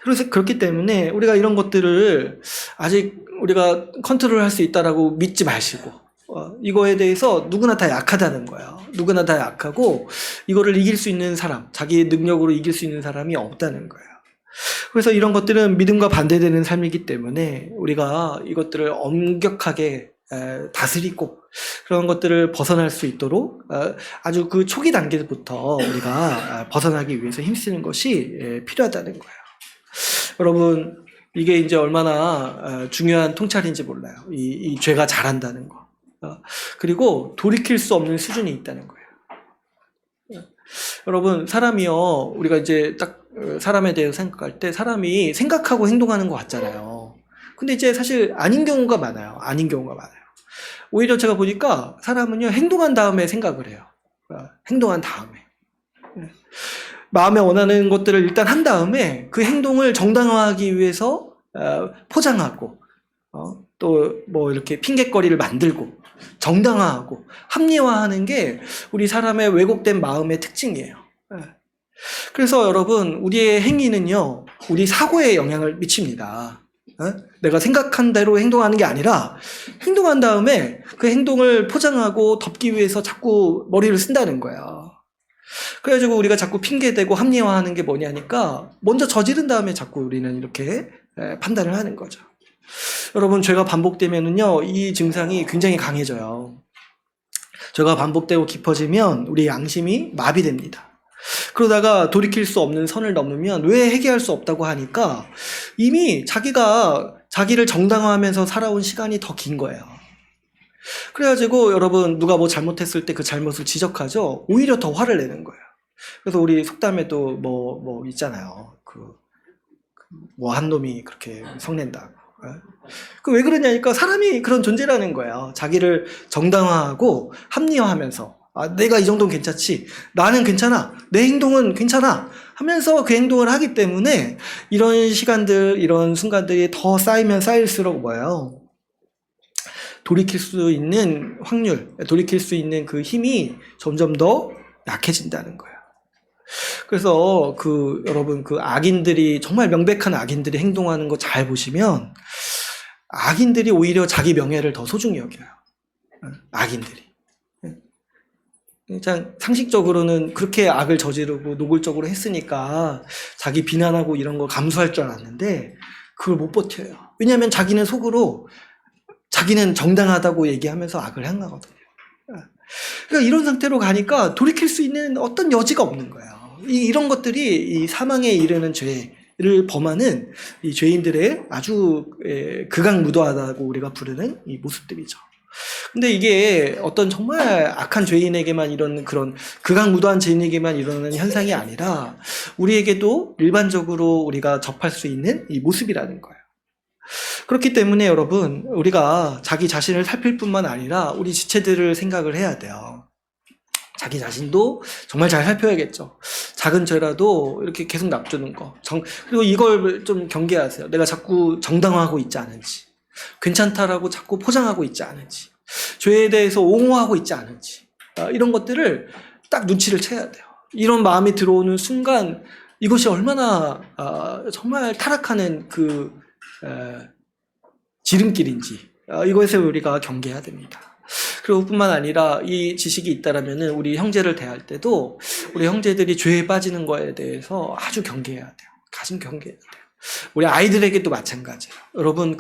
그래서 그렇기 때문에 우리가 이런 것들을 아직 우리가 컨트롤할 수 있다라고 믿지 마시고 이거에 대해서 누구나 다 약하다는 거예요. 누구나 다 약하고 이거를 이길 수 있는 사람, 자기의 능력으로 이길 수 있는 사람이 없다는 거예요. 그래서 이런 것들은 믿음과 반대되는 삶이기 때문에 우리가 이것들을 엄격하게 다스리고 그런 것들을 벗어날 수 있도록 아주 그 초기 단계부터 우리가 벗어나기 위해서 힘쓰는 것이 필요하다는 거예요. 여러분, 이게 이제 얼마나 중요한 통찰인지 몰라요. 이 죄가 잘한다는 거. 그리고 돌이킬 수 없는 수준이 있다는 거예요. 여러분, 사람이요, 우리가 이제 딱 사람에 대해서 생각할 때 사람이 생각하고 행동하는 것 같잖아요. 근데 이제 사실 아닌 경우가 많아요. 아닌 경우가 많아요. 오히려 제가 보니까 사람은요, 행동한 다음에 생각을 해요. 행동한 다음에. 마음에 원하는 것들을 일단 한 다음에 그 행동을 정당화하기 위해서 포장하고 또 뭐 이렇게 핑곗거리를 만들고 정당화하고 합리화하는 게 우리 사람의 왜곡된 마음의 특징이에요. 그래서 여러분, 우리의 행위는요, 우리 사고에 영향을 미칩니다. 내가 생각한 대로 행동하는 게 아니라 행동한 다음에 그 행동을 포장하고 덮기 위해서 자꾸 머리를 쓴다는 거예요. 그래가지고 우리가 자꾸 핑계대고 합리화하는 게 뭐냐니까 먼저 저지른 다음에 자꾸 우리는 이렇게 판단을 하는 거죠. 여러분, 죄가 반복되면은요, 이 증상이 굉장히 강해져요. 죄가 반복되고 깊어지면 우리 양심이 마비됩니다. 그러다가 돌이킬 수 없는 선을 넘으면 왜 회개할 수 없다고 하니까 이미 자기가 자기를 정당화하면서 살아온 시간이 더 긴 거예요. 그래가지고 여러분, 누가 뭐 잘못했을 때 그 잘못을 지적하죠. 오히려 더 화를 내는 거예요. 그래서 우리 속담에도 뭐 있잖아요. 뭐 한 놈이 그렇게 성낸다고. 그 왜 그러냐니까 사람이 그런 존재라는 거예요. 자기를 정당화하고 합리화하면서 내가 이 정도는 괜찮지, 나는 괜찮아, 내 행동은 괜찮아 하면서 그 행동을 하기 때문에 이런 시간들, 이런 순간들이 더 쌓이면 쌓일수록 뭐예요? 돌이킬 수 있는 확률, 돌이킬 수 있는 그 힘이 점점 더 약해진다는 거예요. 그래서 여러분, 악인들이, 정말 명백한 악인들이 행동하는 거 잘 보시면 악인들이 오히려 자기 명예를 더 소중히 여겨요. 악인들이. 그냥 상식적으로는 그렇게 악을 저지르고 노골적으로 했으니까 자기 비난하고 이런 거 감수할 줄 알았는데 그걸 못 버텨요. 왜냐하면 자기는 속으로 자기는 정당하다고 얘기하면서 악을 행하거든요. 그러니까 이런 상태로 가니까 돌이킬 수 있는 어떤 여지가 없는 거예요. 이런 것들이 이 사망에 이르는 죄를 범하는 이 죄인들의 아주 극악무도하다고 우리가 부르는 이 모습들이죠. 근데 이게 어떤 정말 악한 죄인에게만 이런 그런 극악무도한 죄인에게만 일어나는 현상이 아니라 우리에게도 일반적으로 우리가 접할 수 있는 이 모습이라는 거예요. 그렇기 때문에 여러분, 우리가 자기 자신을 살필 뿐만 아니라 우리 지체들을 생각을 해야 돼요. 자기 자신도 정말 잘 살펴야겠죠. 작은 죄라도 이렇게 계속 납두는 거. 그리고 이걸 좀 경계하세요. 내가 자꾸 정당화하고 있지 않은지, 괜찮다라고 자꾸 포장하고 있지 않은지, 죄에 대해서 옹호하고 있지 않은지, 이런 것들을 딱 눈치를 채야 돼요. 이런 마음이 들어오는 순간 이것이 얼마나 정말 타락하는 그 지름길인지 이것에 우리가 경계해야 됩니다. 그리고 뿐만 아니라 이 지식이 있다라면은 우리 형제를 대할 때도 우리 형제들이 죄에 빠지는 거에 대해서 아주 경계해야 돼요. 가슴 경계해야 돼요. 우리 아이들에게도 마찬가지예요. 여러분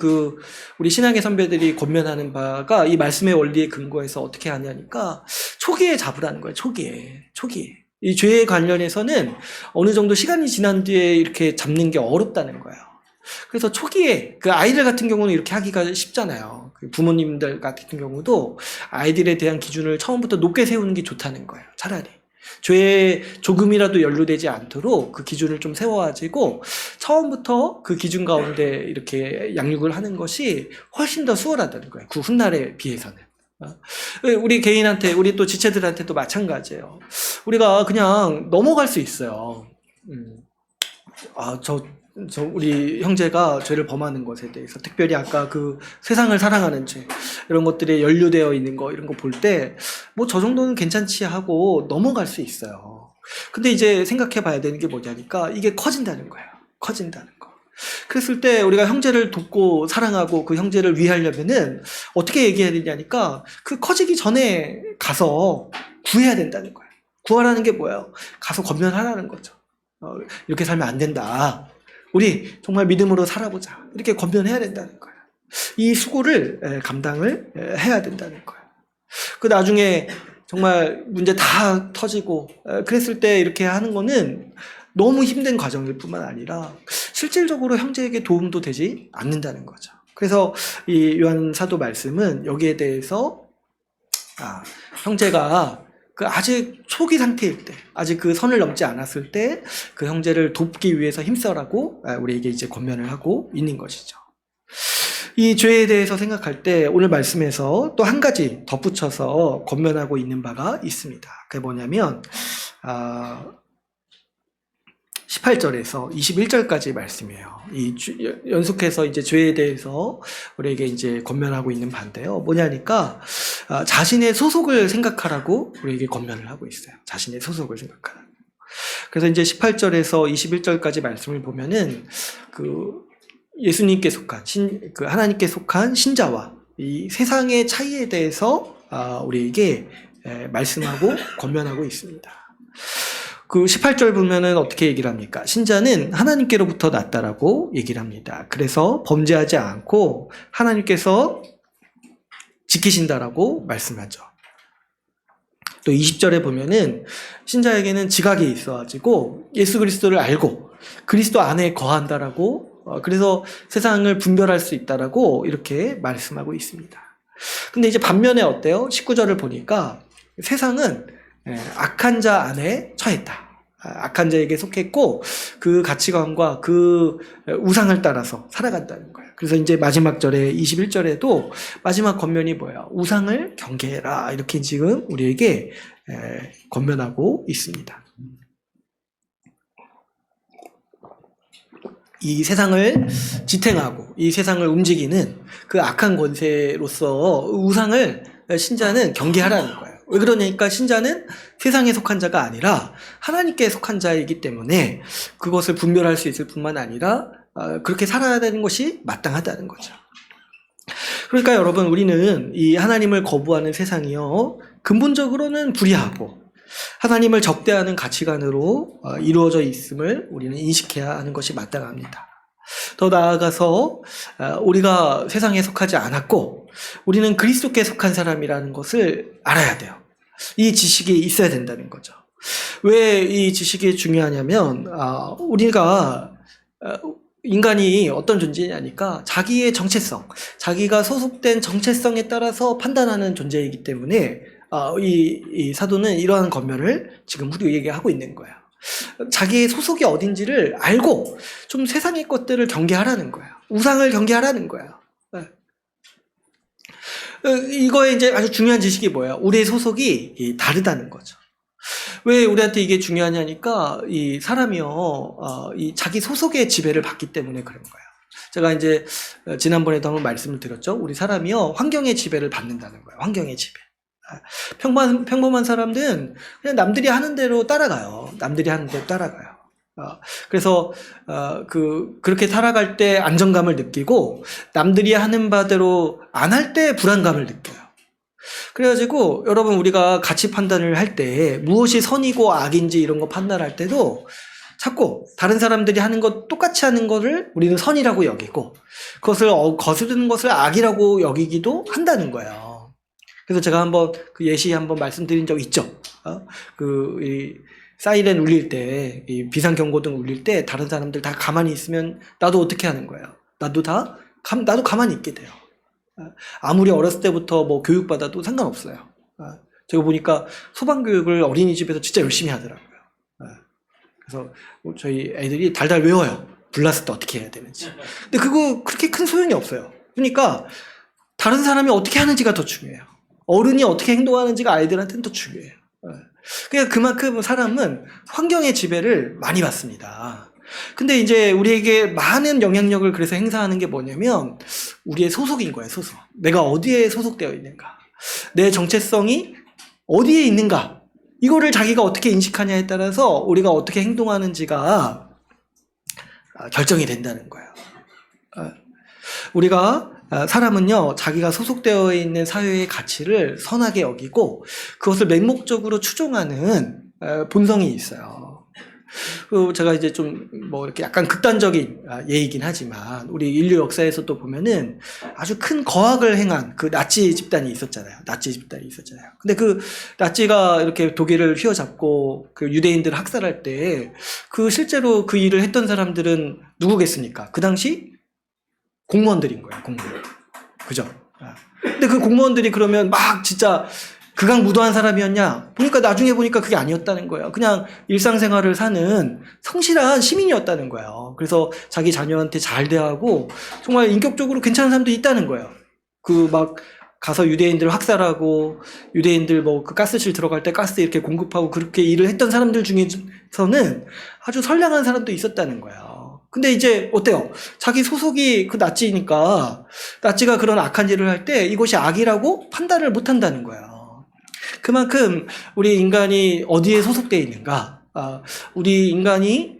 우리 신앙의 선배들이 권면하는 바가 이 말씀의 원리에 근거해서 어떻게 하냐니까 초기에 잡으라는 거예요. 초기에. 이 죄에 관련해서는 어느 정도 시간이 지난 뒤에 이렇게 잡는 게 어렵다는 거예요. 그래서 초기에 그 아이들 같은 경우는 이렇게 하기가 쉽잖아요. 그 부모님들 같은 경우도 아이들에 대한 기준을 처음부터 높게 세우는 게 좋다는 거예요. 차라리 죄에 조금이라도 연루되지 않도록 그 기준을 좀 세워가지고 처음부터 그 기준 가운데 이렇게 양육을 하는 것이 훨씬 더 수월하다는 거예요. 그 훗날에 비해서는. 우리 개인한테, 우리 또 지체들한테도 마찬가지예요. 우리가 그냥 넘어갈 수 있어요. 우리 형제가 죄를 범하는 것에 대해서, 특별히 아까 그 세상을 사랑하는 죄, 이런 것들에 연루되어 있는 거, 이런 거 볼 때, 뭐 저 정도는 괜찮지 하고 넘어갈 수 있어요. 근데 이제 생각해 봐야 되는 게 뭐냐니까, 이게 커진다는 거예요. 커진다는 거. 그랬을 때 우리가 형제를 돕고 사랑하고 그 형제를 위하려면은 어떻게 얘기해야 되냐니까, 그 커지기 전에 가서 구해야 된다는 거예요. 구하라는 게 뭐예요? 가서 권면하라는 거죠. 이렇게 살면 안 된다. 우리 정말 믿음으로 살아보자. 이렇게 권면해야 된다는 거예요. 이 수고를 감당을 해야 된다는 거예요. 그 나중에 정말 문제 다 터지고 그랬을 때 이렇게 하는 거는 너무 힘든 과정일 뿐만 아니라 실질적으로 형제에게 도움도 되지 않는다는 거죠. 그래서 이 요한 사도 말씀은 여기에 대해서 형제가 그 아직 초기 상태일 때, 아직 그 선을 넘지 않았을 때 그 형제를 돕기 위해서 힘써라고 우리에게 이제 권면을 하고 있는 것이죠. 이 죄에 대해서 생각할 때 오늘 말씀에서 또 한 가지 덧붙여서 권면하고 있는 바가 있습니다. 그게 뭐냐면 18절에서 21절까지 말씀이에요. 연속해서 이제 죄에 대해서 우리에게 이제 권면하고 있는 바인데요. 뭐냐니까, 자신의 소속을 생각하라고 우리에게 권면을 하고 있어요. 자신의 소속을 생각하라고. 그래서 이제 18절에서 21절까지 말씀을 보면은, 예수님께 속한, 하나님께 속한 신자와 이 세상의 차이에 대해서 우리에게 말씀하고 권면하고 있습니다. 그 18절 보면은 어떻게 얘기를 합니까? 신자는 하나님께로부터 났다라고 얘기를 합니다. 그래서 범죄하지 않고 하나님께서 지키신다라고 말씀하죠. 또 20절에 보면은 신자에게는 지각이 있어가지고 예수 그리스도를 알고 그리스도 안에 거한다라고 그래서 세상을 분별할 수 있다라고 이렇게 말씀하고 있습니다. 근데 이제 반면에 어때요? 19절을 보니까 세상은 악한 자 안에 처했다. 악한 자에게 속했고 그 가치관과 그 우상을 따라서 살아간다는 거예요. 그래서 이제 마지막 절에 21절에도 마지막 권면이 뭐예요? 우상을 경계해라. 이렇게 지금 우리에게 권면하고 있습니다. 이 세상을 지탱하고 이 세상을 움직이는 그 악한 권세로서 우상을 신자는 경계하라는 거예요. 왜 그러냐니까 신자는 세상에 속한 자가 아니라 하나님께 속한 자이기 때문에 그것을 분별할 수 있을 뿐만 아니라 그렇게 살아야 되는 것이 마땅하다는 거죠. 그러니까 여러분, 우리는 이 하나님을 거부하는 세상이요, 근본적으로는 불의하고 하나님을 적대하는 가치관으로 이루어져 있음을 우리는 인식해야 하는 것이 마땅합니다. 더 나아가서 우리가 세상에 속하지 않았고 우리는 그리스도께 속한 사람이라는 것을 알아야 돼요. 이 지식이 있어야 된다는 거죠. 왜 이 지식이 중요하냐면 우리가 인간이 어떤 존재냐니까 자기의 정체성, 자기가 소속된 정체성에 따라서 판단하는 존재이기 때문에 이 사도는 이러한 권면을 지금 우리에게 하고 있는 거예요. 자기의 소속이 어딘지를 알고 좀 세상의 것들을 경계하라는 거예요. 우상을 경계하라는 거예요. 이거에 이제 아주 중요한 지식이 뭐예요? 우리의 소속이 다르다는 거죠. 왜 우리한테 이게 중요하냐니까 이 사람이요, 이 자기 소속의 지배를 받기 때문에 그런 거예요. 제가 이제 지난번에도 한번 말씀을 드렸죠. 우리 사람이요, 환경의 지배를 받는다는 거예요. 환경의 지배. 평범한 사람들은 그냥 남들이 하는 대로 따라가요. 남들이 하는 대로 따라가요. 그래서 그렇게 살아갈 때 안정감을 느끼고 남들이 하는 바대로 안 할 때 불안감을 느껴요. 그래가지고 여러분 우리가 가치 판단을 할 때 무엇이 선이고 악인지 이런 거 판단할 때도 자꾸 다른 사람들이 하는 것 똑같이 하는 것을 우리는 선이라고 여기고 그것을 거스르는 것을 악이라고 여기기도 한다는 거예요. 그래서 제가 한번 그 예시 한번 말씀드린 적 있죠. 이 사이렌 울릴 때, 이 비상경고등 울릴 때 다른 사람들 다 가만히 있으면 나도 어떻게 하는 거예요? 나도 가만히 있게 돼요. 아무리 어렸을 때부터 뭐 교육받아도 상관없어요. 제가 보니까 소방교육을 어린이집에서 진짜 열심히 하더라고요. 그래서 저희 애들이 달달 외워요. 불났을 때 어떻게 해야 되는지. 근데 그거 그렇게 큰 소용이 없어요. 그러니까 다른 사람이 어떻게 하는지가 더 중요해요. 어른이 어떻게 행동하는지가 아이들한테는 더 중요해요. 그러니까 그만큼 사람은 환경의 지배를 많이 받습니다. 근데 이제 우리에게 많은 영향력을 그래서 행사하는 게 뭐냐면 우리의 소속인 거예요. 소속. 내가 어디에 소속되어 있는가, 내 정체성이 어디에 있는가, 이거를 자기가 어떻게 인식하냐에 따라서 우리가 어떻게 행동하는지가 결정이 된다는 거예요. 우리가 사람은요, 자기가 소속되어 있는 사회의 가치를 선하게 여기고 그것을 맹목적으로 추종하는 본성이 있어요. 제가 이제 좀 뭐 이렇게 약간 극단적인 예이긴 하지만 우리 인류 역사에서 또 보면은 아주 큰 거악을 행한 그 나치 집단이 있었잖아요. 근데 그 나치가 이렇게 독일을 휘어잡고 그 유대인들을 학살할 때 그 실제로 그 일을 했던 사람들은 누구겠습니까? 그 당시 공무원들인 거예요. 공무원. 그죠? 근데 그 공무원들이 그러면 막 진짜 극악무도한 사람이었냐? 보니까 나중에 보니까 그게 아니었다는 거예요. 그냥 일상생활을 사는 성실한 시민이었다는 거예요. 그래서 자기 자녀한테 잘 대하고 정말 인격적으로 괜찮은 사람도 있다는 거예요. 그 막 가서 유대인들을 학살하고 유대인들 뭐 그 가스실 들어갈 때 가스 이렇게 공급하고 그렇게 일을 했던 사람들 중에서는 아주 선량한 사람도 있었다는 거예요. 근데 이제 어때요? 자기 소속이 그 나치니까 나치가 그런 악한 일을 할 때 이것이 악이라고 판단을 못 한다는 거예요. 그만큼 우리 인간이 어디에 소속되어 있는가, 우리 인간이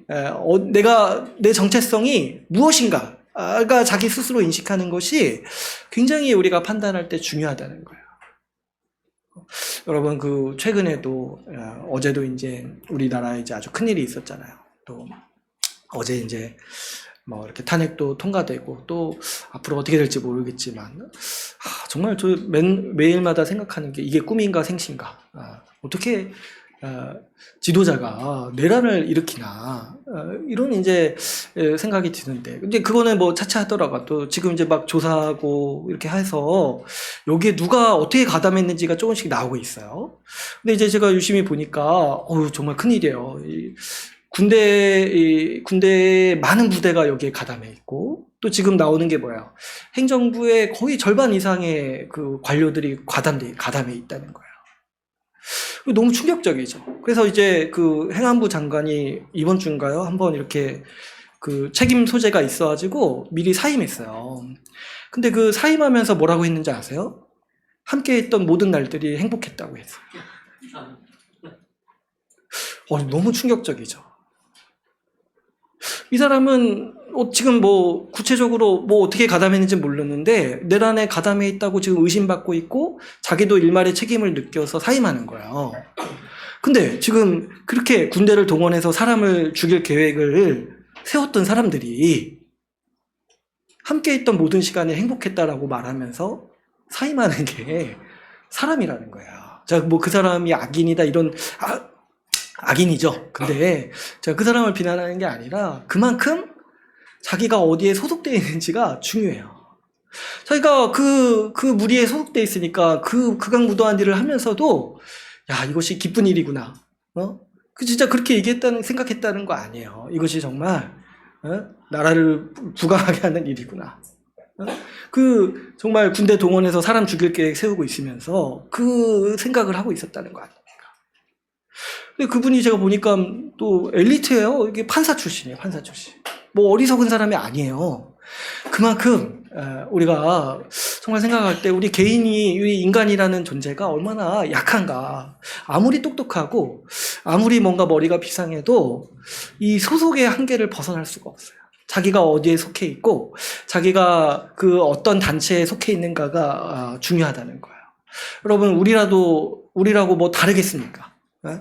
내 정체성이 무엇인가가 자기 스스로 인식하는 것이 굉장히 우리가 판단할 때 중요하다는 거예요. 여러분 그 최근에도 어제도 이제 우리나라에 이제 아주 큰 일이 있었잖아요. 또 어제 이제 뭐 이렇게 탄핵도 통과되고 또 앞으로 어떻게 될지 모르겠지만 정말 저 매일마다 생각하는 게 이게 꿈인가 생신가, 어떻게 지도자가 내란을 일으키나, 이런 이제 생각이 드는데, 근데 그거는 뭐 차치하더라도 지금 이제 막 조사하고 이렇게 해서 여기에 누가 어떻게 가담했는지가 조금씩 나오고 있어요. 근데 이제 제가 유심히 보니까 정말 큰일이에요. 군대에 많은 부대가 여기에 가담해 있고, 또 지금 나오는 게 뭐예요? 행정부의 거의 절반 이상의 그 관료들이 가담해 있다는 거예요. 너무 충격적이죠. 그래서 이제 그 행안부 장관이 이번 주인가요? 한번 이렇게 그 책임 소재가 있어가지고 미리 사임했어요. 근데 그 사임하면서 뭐라고 했는지 아세요? 함께 했던 모든 날들이 행복했다고 했어요. 너무 충격적이죠. 이 사람은 지금 뭐 구체적으로 뭐 어떻게 가담했는지 모르는데 내란에 가담해 있다고 지금 의심받고 있고 자기도 일말의 책임을 느껴서 사임하는 거예요. 근데 지금 그렇게 군대를 동원해서 사람을 죽일 계획을 세웠던 사람들이 함께 있던 모든 시간에 행복했다라고 말하면서 사임하는 게 사람이라는 거예요. 자, 뭐 그 사람이 악인이다 이런 악인이죠. 근데 제가 그 사람을 비난하는 게 아니라 그만큼 자기가 어디에 소속되어 있는지가 중요해요. 자기가 그 무리에 소속되어 있으니까 그 극악무도한 일을 하면서도 야, 이것이 기쁜 일이구나. 진짜 그렇게 생각했다는 거 아니에요. 이것이 정말 나라를 부강하게 하는 일이구나. 정말 군대 동원해서 사람 죽일 계획 세우고 있으면서 그 생각을 하고 있었다는 거 아닙니까? 근데 그분이 제가 보니까 또 엘리트예요. 이게 판사 출신이에요. 판사 출신. 뭐 어리석은 사람이 아니에요. 그만큼 우리가 정말 생각할 때 우리 개인이, 우리 인간이라는 존재가 얼마나 약한가. 아무리 똑똑하고 아무리 뭔가 머리가 비상해도 이 소속의 한계를 벗어날 수가 없어요. 자기가 어디에 속해 있고 자기가 그 어떤 단체에 속해 있는가가 중요하다는 거예요. 여러분, 우리라고 뭐 다르겠습니까? 네?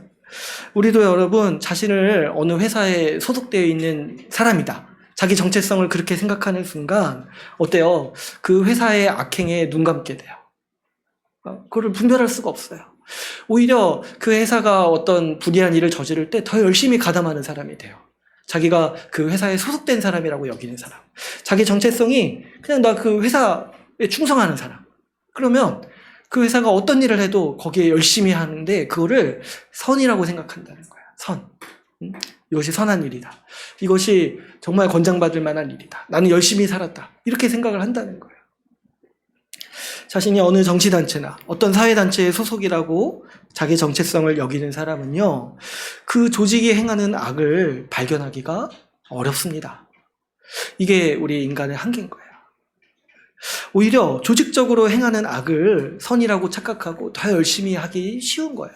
우리도 여러분 자신을 어느 회사에 소속되어 있는 사람이다, 자기 정체성을 그렇게 생각하는 순간 어때요? 그 회사의 악행에 눈 감게 돼요. 그걸 분별할 수가 없어요. 오히려 그 회사가 어떤 불의한 일을 저지를 때 더 열심히 가담하는 사람이 돼요. 자기가 그 회사에 소속된 사람이라고 여기는 사람. 자기 정체성이 그냥 나 그 회사에 충성하는 사람. 그러면 그 회사가 어떤 일을 해도 거기에 열심히 하는데 그거를 선이라고 생각한다는 거야. 선. 이것이 선한 일이다. 이것이 정말 권장받을 만한 일이다. 나는 열심히 살았다. 이렇게 생각을 한다는 거예요. 자신이 어느 정치단체나 어떤 사회단체의 소속이라고 자기 정체성을 여기는 사람은요, 그 조직이 행하는 악을 발견하기가 어렵습니다. 이게 우리 인간의 한계인 거예요. 오히려 조직적으로 행하는 악을 선이라고 착각하고 더 열심히 하기 쉬운 거예요.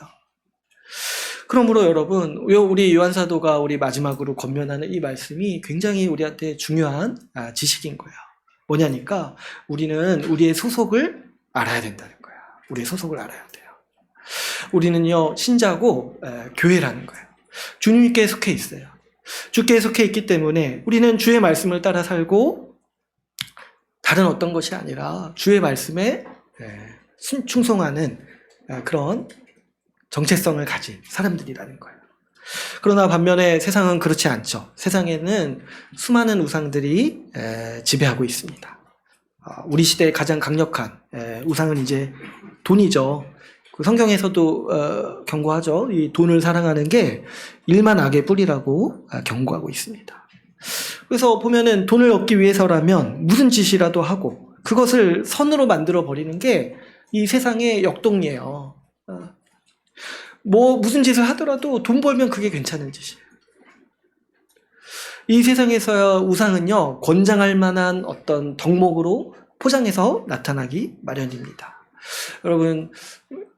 그러므로 여러분, 우리 요한사도가 우리 마지막으로 권면하는 이 말씀이 굉장히 우리한테 중요한 지식인 거예요. 뭐냐니까 우리는 우리의 소속을 알아야 된다는 거야. 우리의 소속을 알아야 돼요. 우리는요, 신자고 교회라는 거예요. 주님께 속해 있어요. 주께 속해 있기 때문에 우리는 주의 말씀을 따라 살고 다른 어떤 것이 아니라 주의 말씀에 충성하는 그런 정체성을 가진 사람들이라는 거예요. 그러나 반면에 세상은 그렇지 않죠. 세상에는 수많은 우상들이 지배하고 있습니다. 우리 시대의 가장 강력한 우상은 이제 돈이죠. 그 성경에서도 경고하죠. 이 돈을 사랑하는 게 일만 악의 뿌리라고 경고하고 있습니다. 그래서 보면은 돈을 얻기 위해서라면 무슨 짓이라도 하고 그것을 선으로 만들어 버리는 게 이 세상의 역동이에요. 뭐 무슨 짓을 하더라도 돈 벌면 그게 괜찮은 짓이에요. 이 세상에서 우상은요, 권장할 만한 어떤 덕목으로 포장해서 나타나기 마련입니다. 여러분,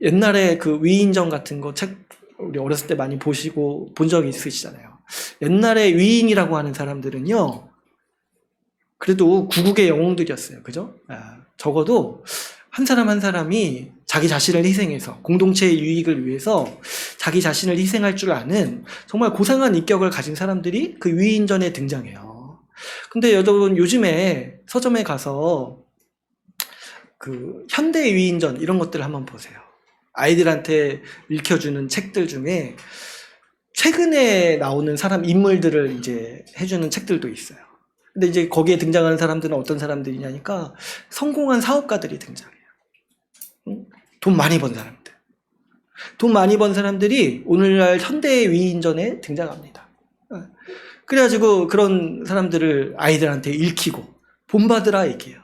옛날에 그 위인전 같은 거 책 우리 어렸을 때 많이 보시고 본 적이 있으시잖아요. 옛날에 위인이라고 하는 사람들은요, 그래도 구국의 영웅들이었어요. 그죠? 적어도 한 사람 한 사람이 자기 자신을 희생해서 공동체의 유익을 위해서 자기 자신을 희생할 줄 아는 정말 고상한 인격을 가진 사람들이 그 위인전에 등장해요. 근데 여러분, 요즘에 서점에 가서 그 현대 위인전 이런 것들을 한번 보세요. 아이들한테 읽혀주는 책들 중에 최근에 나오는 인물들을 이제 해주는 책들도 있어요. 근데 이제 거기에 등장하는 사람들은 어떤 사람들이냐니까 성공한 사업가들이 등장해요. 돈 많이 번 사람들. 돈 많이 번 사람들이 오늘날 현대의 위인전에 등장합니다. 그래가지고 그런 사람들을 아이들한테 읽히고 본받으라 얘기해요.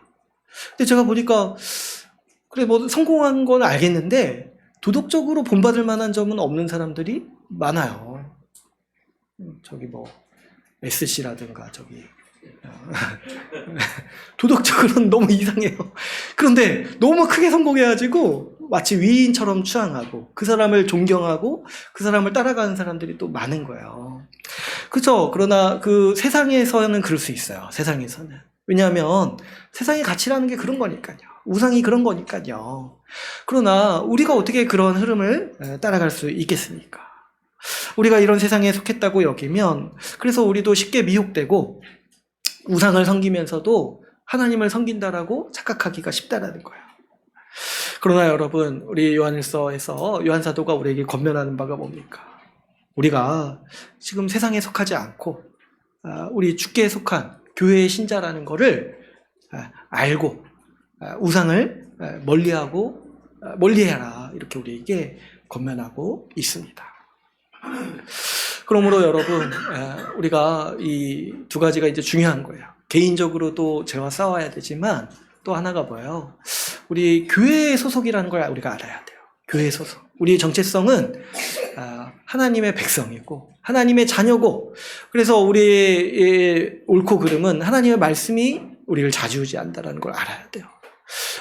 근데 제가 보니까 그래 뭐 성공한 건 알겠는데 도덕적으로 본받을 만한 점은 없는 사람들이 많아요. 저기 뭐 SC라든가 저기 도덕적으로는 너무 이상해요. 그런데 너무 크게 성공해가지고 마치 위인처럼 추앙하고 그 사람을 존경하고 그 사람을 따라가는 사람들이 또 많은 거예요. 그렇죠? 그러나 그 세상에서는 그럴 수 있어요. 세상에서는. 왜냐하면 세상의 가치라는 게 그런 거니까요. 우상이 그런 거니까요. 그러나 우리가 어떻게 그런 흐름을 따라갈 수 있겠습니까? 우리가 이런 세상에 속했다고 여기면 그래서 우리도 쉽게 미혹되고 우상을 섬기면서도 하나님을 섬긴다라고 착각하기가 쉽다라는 거예요. 그러나 여러분, 우리 요한일서에서 요한사도가 우리에게 권면하는 바가 뭡니까? 우리가 지금 세상에 속하지 않고 우리 주께 속한 교회의 신자라는 거를 알고 우상을 멀리해라, 이렇게 우리에게 권면하고 있습니다. 그러므로 여러분, 우리가 이 두 가지가 이제 중요한 거예요. 개인적으로도 죄와 싸워야 되지만 또 하나가 뭐예요? 우리 교회의 소속이라는 걸 우리가 알아야 돼요. 교회의 소속. 우리의 정체성은 하나님의 백성이고 하나님의 자녀고, 그래서 우리의 옳고 그름은 하나님의 말씀이 우리를 좌지우지한다는 걸 알아야 돼요.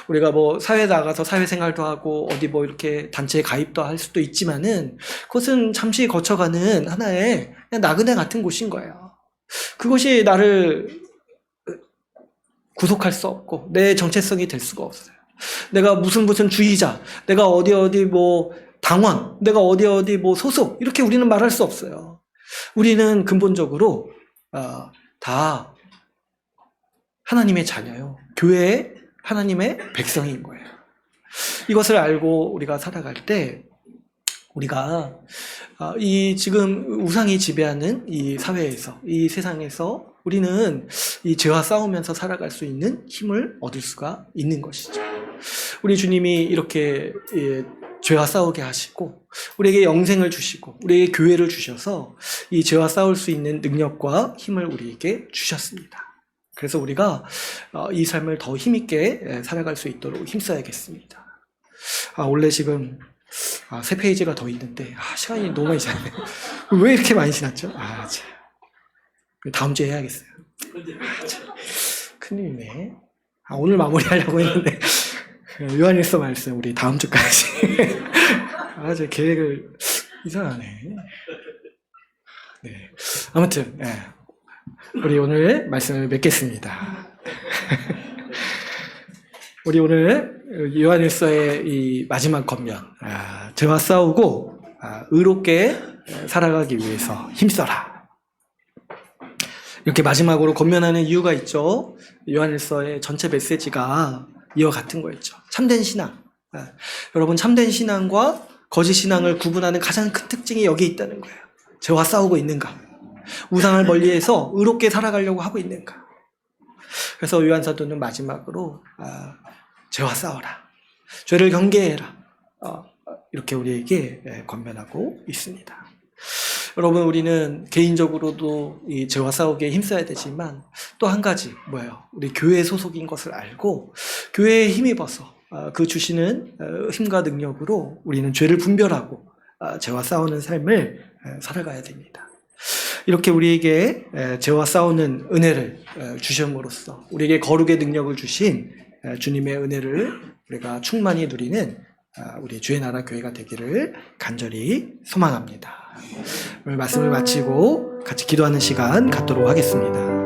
우리가 뭐 사회에 나가서 사회생활도 하고 어디 뭐 이렇게 단체에 가입도 할 수도 있지만은 그것은 잠시 거쳐가는 하나의 그냥 나그네 같은 곳인 거예요. 그것이 나를 구속할 수 없고 내 정체성이 될 수가 없어요. 내가 무슨 주의자, 내가 어디 뭐 당원, 내가 어디 뭐 소속 이렇게 우리는 말할 수 없어요. 우리는 근본적으로 다 하나님의 자녀요. 교회의 하나님의 백성인 거예요. 이것을 알고 우리가 살아갈 때 우리가 이 지금 우상이 지배하는 이 사회에서, 이 세상에서 우리는 이 죄와 싸우면서 살아갈 수 있는 힘을 얻을 수가 있는 것이죠. 우리 주님이 이렇게 죄와 싸우게 하시고 우리에게 영생을 주시고 우리에게 교회를 주셔서 이 죄와 싸울 수 있는 능력과 힘을 우리에게 주셨습니다. 그래서 우리가 이 삶을 더 힘있게 살아갈 수 있도록 힘써야겠습니다. 원래 지금 3페이지가 더 있는데 시간이 너무 많이 지났네요. 왜 이렇게 많이 지났죠? 참. 다음 주에 해야겠어요. 참. 큰일이네. 오늘 마무리하려고 했는데 요한일서 말씀 우리 다음 주까지. 제 계획을 이상하네. 네. 아무튼 우리 오늘 말씀을 맺겠습니다. 우리 오늘 요한일서의 이 마지막 권면, 죄와 싸우고 의롭게 살아가기 위해서 힘써라. 이렇게 마지막으로 권면하는 이유가 있죠. 요한일서의 전체 메시지가 이와 같은 거였죠. 참된 신앙. 여러분, 참된 신앙과 거짓 신앙을 구분하는 가장 큰 특징이 여기에 있다는 거예요. 죄와 싸우고 있는가? 우상을 멀리해서 의롭게 살아가려고 하고 있는가? 그래서 요한 사도는 마지막으로 죄와 싸워라. 죄를 경계해라. 이렇게 우리에게 권면하고 있습니다. 여러분, 우리는 개인적으로도 이 죄와 싸우기에 힘써야 되지만 또 한 가지 뭐예요? 우리 교회 소속인 것을 알고 교회에 힘입어서 그 주시는 힘과 능력으로 우리는 죄를 분별하고 죄와 싸우는 삶을 살아가야 됩니다. 이렇게 우리에게 죄와 싸우는 은혜를 주심으로써 우리에게 거룩의 능력을 주신 주님의 은혜를 우리가 충만히 누리는 우리 주의 나라 교회가 되기를 간절히 소망합니다. 오늘 말씀을 마치고 같이 기도하는 시간 갖도록 하겠습니다.